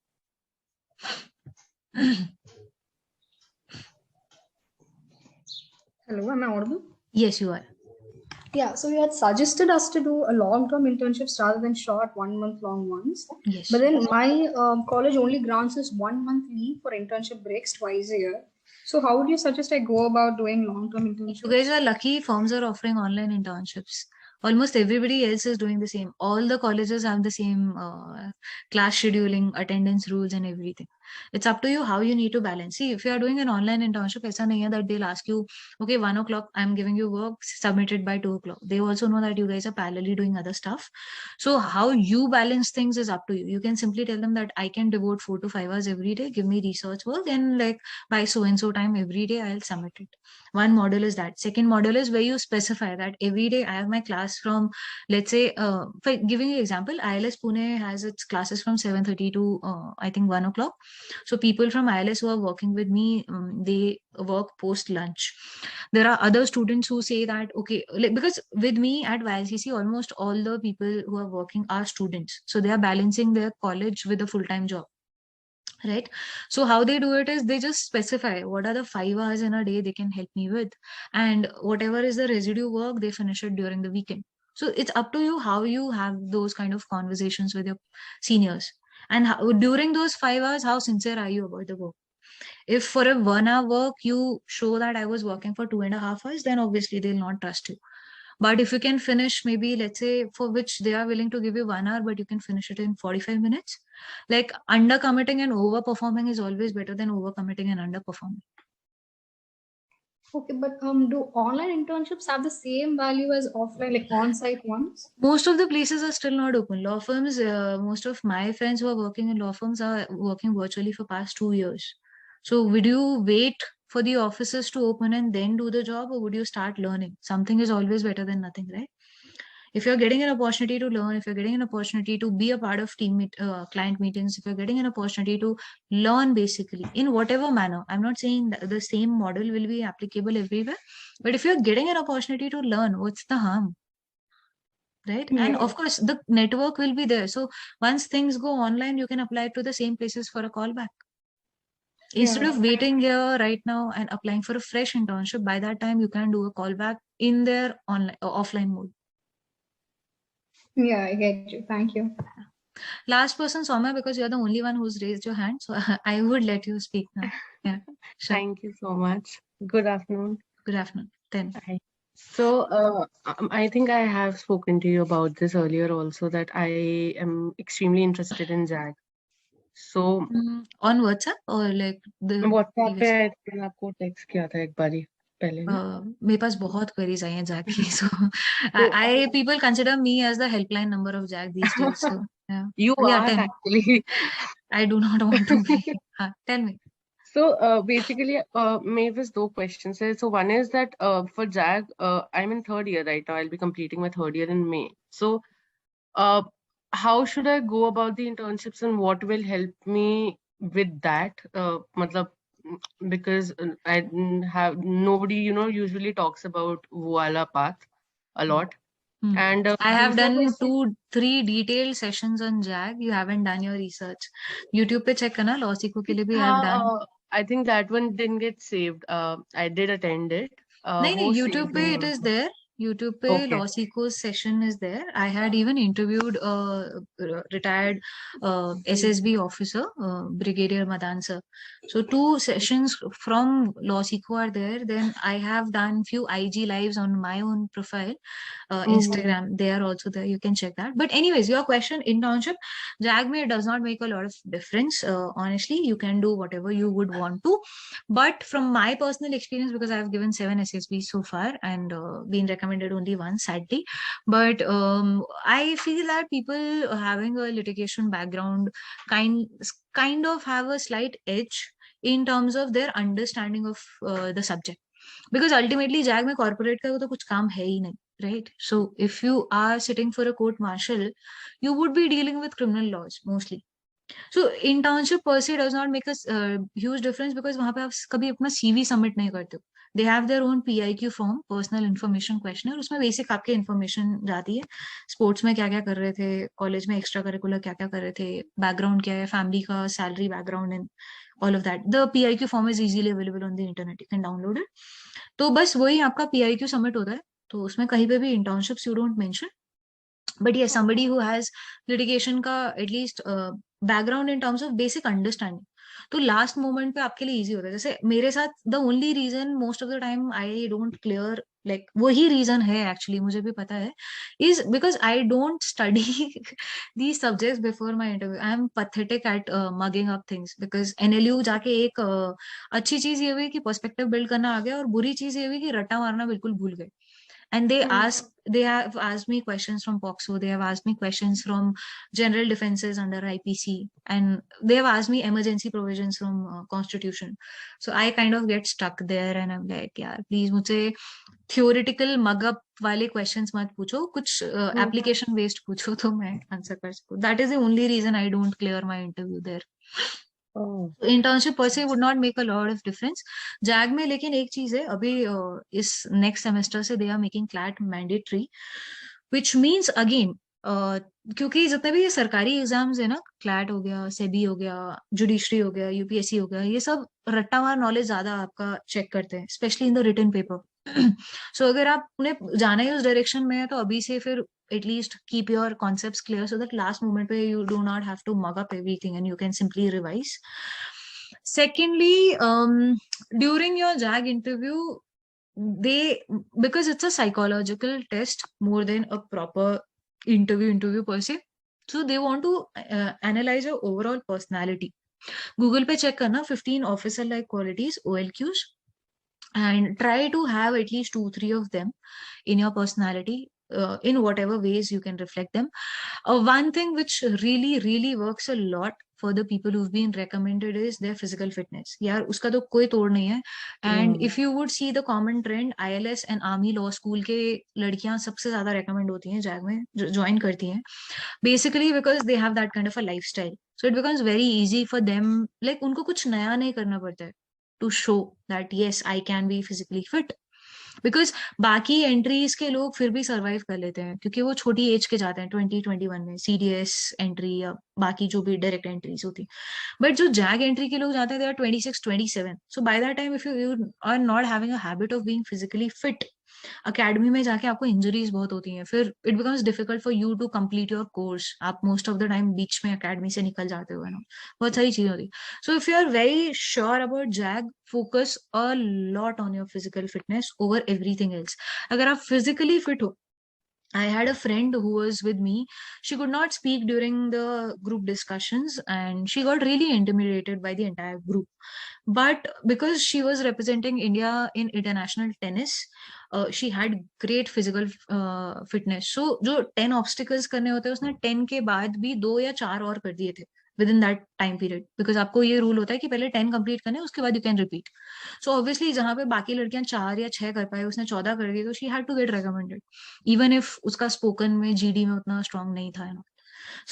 Hello, am I audible? Yes, you are. Yeah, so you had suggested us to do a long-term internships rather than short 1 month long ones. Yes. But then my college only grants us 1 month leave for internship breaks twice a year. So how would you suggest I go about doing long-term internships? You guys are lucky. Firms are offering online internships. Almost everybody else is doing the same. All the colleges have the same class scheduling, attendance rules and everything. It's up to you how you need to balance. See, if you are doing an online internship, aisa nahi hai that they'll ask you, okay, 1 o'clock, I'm giving you work, submitted by 2 o'clock. They also know that you guys are parallelly doing other stuff. So how you balance things is up to you. You can simply tell them that I can devote 4 to 5 hours every day, give me research work, and like by so-and-so time every day, I'll submit it. One model is that. Second model is where you specify that every day I have my class from, let's say, for giving you an example, ILS Pune has its classes from 7:30 to I think 1 o'clock. So people from ILS who are working with me, they work post lunch. There are other students who say that, okay, like, because with me at YLCC, almost all the people who are working are students. So they are balancing their college with a full-time job. Right. So how they do it is they just specify what are the 5 hours in a day they can help me with, and whatever is the residue work, they finish it during the weekend. So it's up to you how you have those kind of conversations with your seniors, and how, during those 5 hours, how sincere are you about the work? If for a 1 hour work you show that I was working for 2.5 hours, then obviously they'll not trust you. But if you can finish, maybe let's say for which they are willing to give you 1 hour, but you can finish it in 45 minutes. Like under committing and over performing is always better than over committing and underperforming. Okay, but do online internships have the same value as offline, like on-site ones? Most of the places are still not open. Law firms, most of my friends who are working in law firms are working virtually for past 2 years. So would you wait for the offices to open and then do the job, or would you start learning? Something is always better than nothing, right? If you're getting an opportunity to learn, if you're getting an opportunity to be a part of client meetings, if you're getting an opportunity to learn basically in whatever manner, I'm not saying that the same model will be applicable everywhere, but if you're getting an opportunity to learn, what's the harm? Right? Yeah. And of course, the network will be there. So once things go online, you can apply to the same places for a callback. Instead of waiting here right now and applying for a fresh internship, by that time you can do a callback in their online offline mode. Yeah, I get you. Thank you. Last person, Soumya, because you're the only one who's raised your hand, so I would let you speak now. Yeah. Sure. Thank you so much. Good afternoon. Good afternoon. Then. So I think I have spoken to you about this earlier also, that I am extremely interested in JAG. So on WhatsApp or like the WhatsApp पे मैंने आपको text किया था एक बारी पहले. मेरे पास बहुत queries आई हैं JAG की, so people consider me as the helpline number of JAG these days. So yeah. You are actually. I do not want to be. Tell me. So basically, my was 2 questions. So one is that for JAG, I'm in 3rd year right now. I'll be completing my 3rd year in May. So how should I go about the internships and what will help me with that? मतलब because I didn't have nobody, usually talks about Voila path a lot. And I have दूसरा done question- 2-3 detailed sessions on JAG. You haven't done your research. YouTube पे check करना, law सीखो के लिए भी I have done. I think that one didn't get saved. I did attend it. नहीं वो YouTube saved पे नहीं it is हुआ। there. YouTube पे Okay. law seekers session is there. I had even interviewed a retired SSB officer, Brigadier Madan sir. So 2 sessions from law seeker are there. Then I have done few IG lives on my own profile, Instagram. They are also there. You can check that. But anyways, your question, internship, JAG में does not make a lot of difference. Honestly, you can do whatever you would want to. But from my personal experience, because I have given 7 SSBs so far and been recommended only one, sadly. But I feel that people having a litigation background kind of have a slight edge in terms of their understanding of the subject. Because ultimately, JAG में corporate का तो कुछ काम है ही नहीं, right? So if you are sitting for a court martial, you would be dealing with criminal laws mostly. So internship per se does not make a huge difference because वहाँ पे आप कभी अपना CV submit नहीं करते हो. They have their own PIQ form, personal information questionnaire. उसमें basic आपके information जाती है. Sports में क्या क्या कर रहे थे, college में extra curricular क्या क्या कर रहे थे, background क्या है, family का salary background and all of that. The PIQ form is easily available on the internet. You can download it. तो बस वही आपका PIQ submit होता है. तो उसमें कहीं पे भी internships you don't mention. But yes, somebody who has litigation का at least background in terms of basic understanding, तो last moment पे आपके लिए easy होता है. जैसे मेरे साथ the only reason most of the time I don't clear, like वही reason है actually, मुझे भी पता है, is because I don't study these subjects before my interview. I am pathetic at mugging up things because NLU जाके एक अच्छी चीज ये हुई कि perspective build करना आ गया और बुरी चीज ये हुई कि रट्टा मारना बिल्कुल भूल गए. And they have asked me questions from POXO, they have asked me questions from general defenses under IPC, and they have asked me emergency provisions from Constitution. So I kind of get stuck there and I'm like, yeah, please मुझे theoretical mug up वाले questions मत पूछो, कुछ application based पूछो तो मैं answer कर सकूं. That is the only reason I don't clear my interview there. Internship पर से would not make a lot of difference. Zag में लेकिन एक चीज है, अभी इस नेक्स्ट सेमेस्टर से they are making CLAT mandatory, which means again क्योंकि जितने भी ये सरकारी एग्जाम्स है ना, क्लैट हो गया, सेबी हो गया, जुडिशरी हो गया, यूपीएससी हो गया, ये सब रट्टामार नॉलेज ज्यादा आपका चेक करते हैं, specially in the written paper. So अगर आप उन्हें जाना ही उस डायरेक्शन में है तो अभी से फिर at least keep your concepts clear so that last moment where you do not have to mug up everything and you can simply revise. Secondly, during your JAG interview, because it's a psychological test more than a proper interview per se, so they want to analyze your overall personality. Google पे check करना 15 officer like qualities, OLQs, and try to have at least 2-3 of them in your personality. In whatever ways you can reflect them. One thing which really works a lot for the people who've been recommended is their physical fitness. यार उसका तो कोई तोड़ नहीं है. And if you would see the common trend, ILS and Army Law School के लड़कियां सबसे ज्यादा recommend होती हैं JAG में, join करती हैं, basically because they have that kind of a lifestyle. So it becomes very easy for them, like उनको कुछ नया नहीं करना पड़ता है to show that yes, I can be physically fit. Because बाकी एंट्रीज के लोग फिर भी सर्वाइव कर लेते हैं क्योंकि वो छोटी एज के जाते हैं, 20-21 में CDS एंट्री या बाकी जो भी डायरेक्ट एंट्रीज होती है. बट जो जैग एंट्री के लोग जाते हैं, they are 26-27. So by that time if you are not having a habit of being physically fit, academy में जाके आपको इंजरीज बहुत होती हैं, फिर it becomes difficult for you to complete your course. आप मोस्ट ऑफ द टाइम बीच में अकेडमी से निकल जाते हो ना, बहुत सारी चीजें होती. So if you are very sure about JAG, focus a lot on your physical fitness over everything else. अगर आप physically fit हो, I had a friend who was with me. She could not speak during the group discussions and she got really intimidated by the entire group. But because she was representing India in international tennis, she had great physical fitness. So जो 10 obstacles करने होते हैं, उसने 10 के बाद भी 2 या 4 और कर दिए थे within that time period, because आपको ये रूल होता है कि पहले 10 कंप्लीट करने, उसके बाद you can repeat. So obviously जहां पे बाकी लड़कियां 4 या 6 कर पाए, उसने 14 कर दी, तो she had to get recommended even if उसका स्पोकन में GD में उतना स्ट्रांग नहीं था.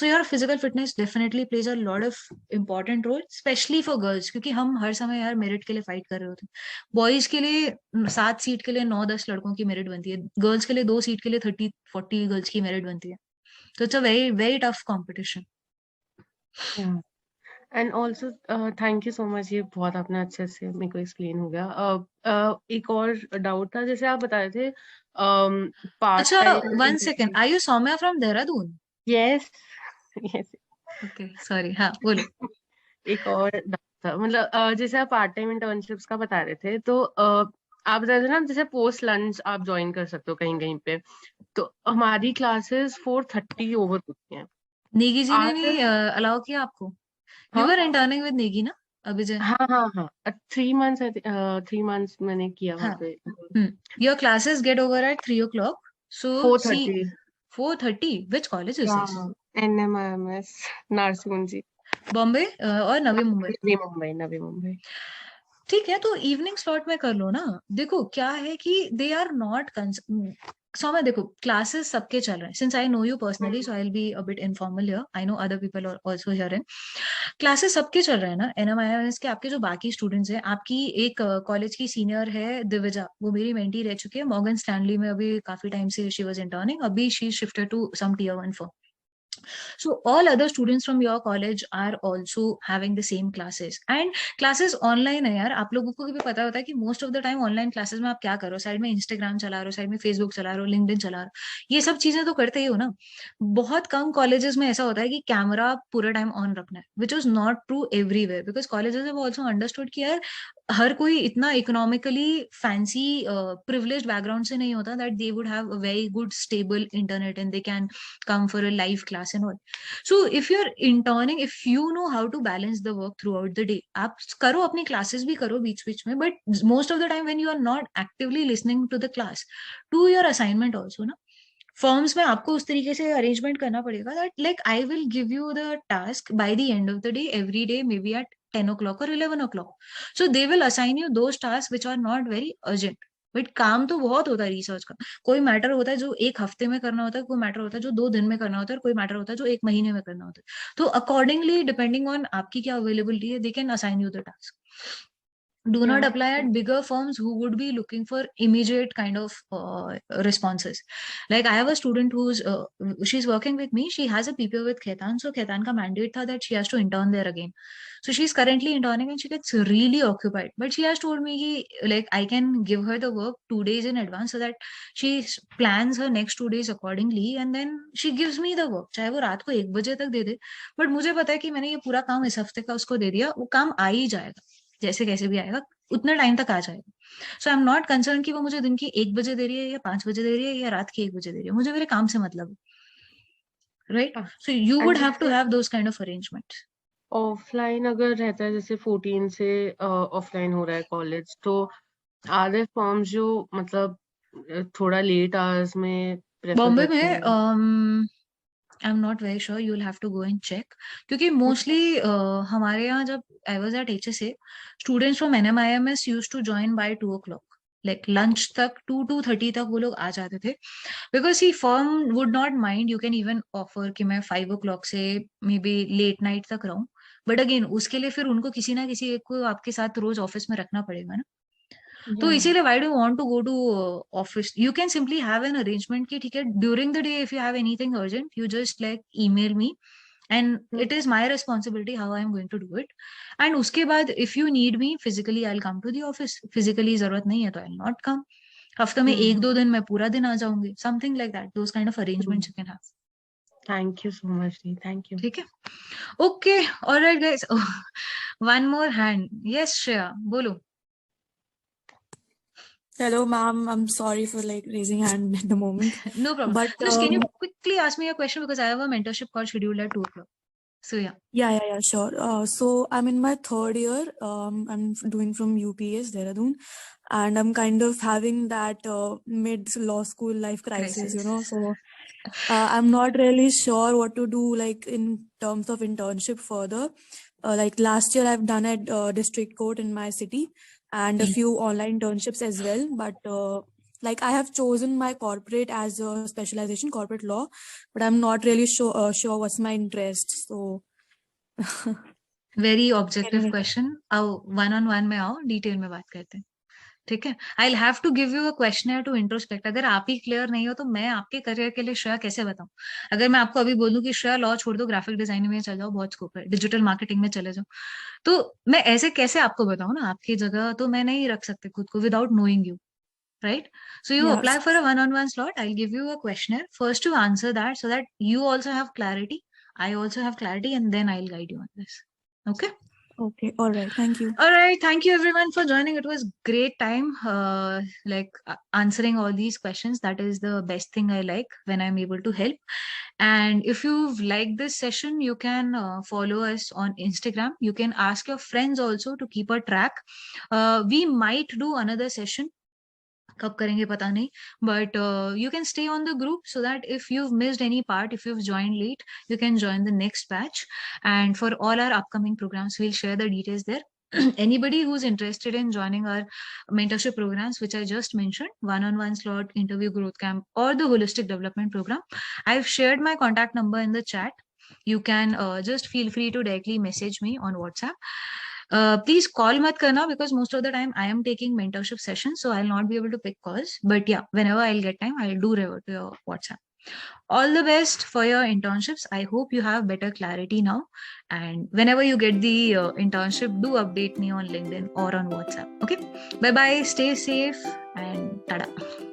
So your physical fitness definitely plays a lot of important role, especially for girls, क्योंकि हम हर समय यार मेरिट के लिए फाइट कर रहे होते हैं. बॉयज के लिए 7 सीट के लिए 9-10 लड़कों की मेरिट बनती है, गर्ल्स के लिए 2 सीट के लिए 30-40 गर्ल्स की मेरिट बनती है. तो it's a very very tough competition. Yeah. And also thank you so much, ये बहुत आपने अच्छे से मेरे को एक्सप्लेन हो गया. एक और डाउट था, जैसे आप बता रहे थे पार्ट अच्छा, time. 1 second, are you Soumya from Dehradun? Yes yes. Okay, sorry. हाँ, बोलो. एक और डाउट था, मतलब जैसे आप पार्ट टाइम इंटर्नशिप्स का बता रहे थे, तो आप बता रहे थे ना जैसे पोस्ट लंच आप ज्वाइन कर सकते हो कहीं कहीं पे, तो हमारी क्लासेस 4:30 ओवर होती हैं. नेगी जी ने Are नहीं there- अलाउ किया आपको? You हाँ were interning with नेगी ना, अभिजय? हाँ हाँ हाँ 3 months 3 months मैंने किया वहाँ हाँ. पे. Your classes get over at 3 o'clock. So see, 4:30. 4:30. Which college is this? NMIMS नारसूंजी. Bombay और नवी मुंबई? नवी मुंबई. ठीक है, तो इवनिंग स्लॉट में कर लो ना. देखो क्या है कि दे आर नॉट सौम्या, देखो क्लासेस सबके चल रहे हैं. Since I know you personally, so I will be a bit informal here. I know other people are also here in. Classes सबके चल रहे हैं ना, एनएमआईएस के. आपके जो बाकी स्टूडेंट्स हैं, आपकी एक कॉलेज की सीनियर है दिविजा, वो मेरी मेंटी रह चुकी है मॉर्गन स्टैनली में अभी काफी टाइम से. शी वाज इंटर्निंग, अभी she shifted to some tier 1 firm. So all other students from your college are also having the same classes, and classes online है यार. आप लोगों को भी पता होता है कि most of the time online classes में आप क्या करो, साइड में Instagram चला रहे हो, साइड में Facebook चला रहे हो, LinkedIn चला रहे हो, ये सब चीजें तो करते ही हो ना. बहुत कम कॉलेजेस में ऐसा होता है कि कैमरा पूरा टाइम ऑन रखना है, which is not true everywhere, because colleges have also understood कि यार हर कोई इतना इकोनॉमिकली फैंसी प्रिविलेज्ड बैकग्राउंड से नहीं होता that they would have a very good stable internet and they can come for a live class and all. So if you're interning, if you know how to balance the work throughout the day, आप करो अपनी classes भी करो बीच बीच में, but most of the time when you are not actively listening to the class, do your assignment also ना. Firms में आपको उस तरीके से अरेंजमेंट करना पड़ेगा that like I will give you the task by the end of the day every day, may be at 10 o'clock or 11 o'clock. So they will assign you those tasks which are not very urgent. But काम तो बहुत होता है research का. कोई matter होता है जो 1 हफ्ते में करना होता है, कोई मैटर होता है जो 2 दिन में करना होता है, कोई मैटर होता है जो 1 महीने में करना होता है. तो अकॉर्डिंगली डिपेंडिंग ऑन आपकी क्या अवेलेबिलिटी है, they can assign you the task. Do not apply at bigger firms who would be looking for immediate kind of responses. Like I have a student who's she's working with me. She has a PPO with Khaitan, so Khaitan ka mandate tha that she has to intern there again. So she's currently interning and she gets really occupied. But she has told me ki, like I can give her the work 2 days in advance so that she plans her next 2 days accordingly and then she gives me the work. चाहे वो रात को 1 बजे तक दे दे, but मुझे पता है कि मैंने ये पूरा काम इस हफ्ते का उसको दे दिया, वो काम आ ही जाएगा. जैसे कैसे भी आएगा उतना टाइम तक आ जाएगा. सो आई एम नॉट कंसर्न कि वो मुझे दिन की 1 बजे दे रही है या 5 बजे दे रही है या रात के 1 बजे दे रही है. मुझे मेरे काम से मतलब है, right. So you would have to have those kind of arrangements. Offline अगर रहता है, जैसे 14 से ऑफलाइन हो रहा है कॉलेज, तो आर देयर फॉर्म्स जो मतलब थोड़ा लेट आवर्स में प्रेफर बॉम्बे करते हैं? में I am not very sure, you will have to go and check, क्योंकि मोस्टली हमारे यहाँ जब I was at HSA, students from NMIMS used to join by 2 o'clock. Like lunch तक 2-2:30 तक वो लोग आ जाते थे, बिकॉज he firm would not mind. You can even offer कि मैं 5 o'clock से मे बी लेट नाइट तक रहूं, बट अगेन उसके लिए फिर उनको किसी ना किसी एक को आपके साथ रोज ऑफिस में रखना पड़ेगा ना. तो इसीलिए why do want to go to office? You can simply have an arrangement कि ठीक है, during the day if you have anything urgent you just like email me and it is my responsibility how I am going to do it. And उसके बाद if you need me physically I'll come to the office. physically जरूरत नहीं है तो I'll not come. हफ्ते में 1-2 दिन मैं पूरा दिन आ जाऊंगी, something like that. Those kind of arrangements you can have. Thank you so much. Thank you. ठीक है, okay, all right guys. One more hand. Yes, Shreya, बोलो. Hello, ma'am. I'm sorry for like raising hand at the moment. No problem. But Just can you quickly ask me a question, because I have a mentorship call scheduled at 2 o'clock. So yeah. Yeah, sure. So I'm in my 3rd year. I'm doing from UPS Dehradun, and I'm kind of having that mid law school life crisis, you know. So I'm not really sure what to do, like in terms of internship further. Like last year, I've done at district court in my city, and a few online internships as well. But like I have chosen my corporate as a specialization, corporate law, but I'm not really sure what's my interest. So Very objective question. आओ one-on-one में आओ, detail में बात करते हैं. ठीक है. I'll have to give you a questionnaire to introspect. अगर आप ही क्लियर नहीं हो तो मैं आपके करियर के लिए श्रेया कैसे बताऊं? अगर मैं आपको अभी बोलूं कि श्रेया लॉ छोड़ दो, ग्राफिक डिजाइनिंग में चल जाओ, बहुत स्कोप है, डिजिटल मार्केटिंग में चले जाओ, तो मैं ऐसे कैसे आपको बताऊं ना? आपकी जगह तो मैं नहीं रख सकती खुद को without knowing you, right? So you Yes. apply for a one-on-one slot. I'll give you a questionnaire first to answer that so that you also have clarity. I also have clarity, and then I'll guide you on this. Okay. Okay. All right. Thank you. All right. Thank you everyone for joining. It was great time. Answering all these questions. That is the best thing I like when I'm able to help. And if you've liked this session, you can follow us on Instagram. You can ask your friends also to keep a track. We might do another session. कब करेंगे पता नहीं, but you can stay on the group so that if you've missed any part, if you've joined late, you can join the next batch. And for all our upcoming programs, we'll share the details there. Anybody who's interested in joining our mentorship programs, which I just mentioned, one-on-one slot, interview growth camp, or the holistic development program, I've shared my contact number in the chat. You can just feel free to directly message me on WhatsApp. Please call mat karna because most of the time I am taking mentorship sessions, so I'll not be able to pick calls. But yeah, whenever I'll get time, I'll do revert to your WhatsApp. All the best for your internships. I hope you have better clarity now. And whenever you get the internship, do update me on LinkedIn or on WhatsApp. Okay. Bye bye. Stay safe and tada.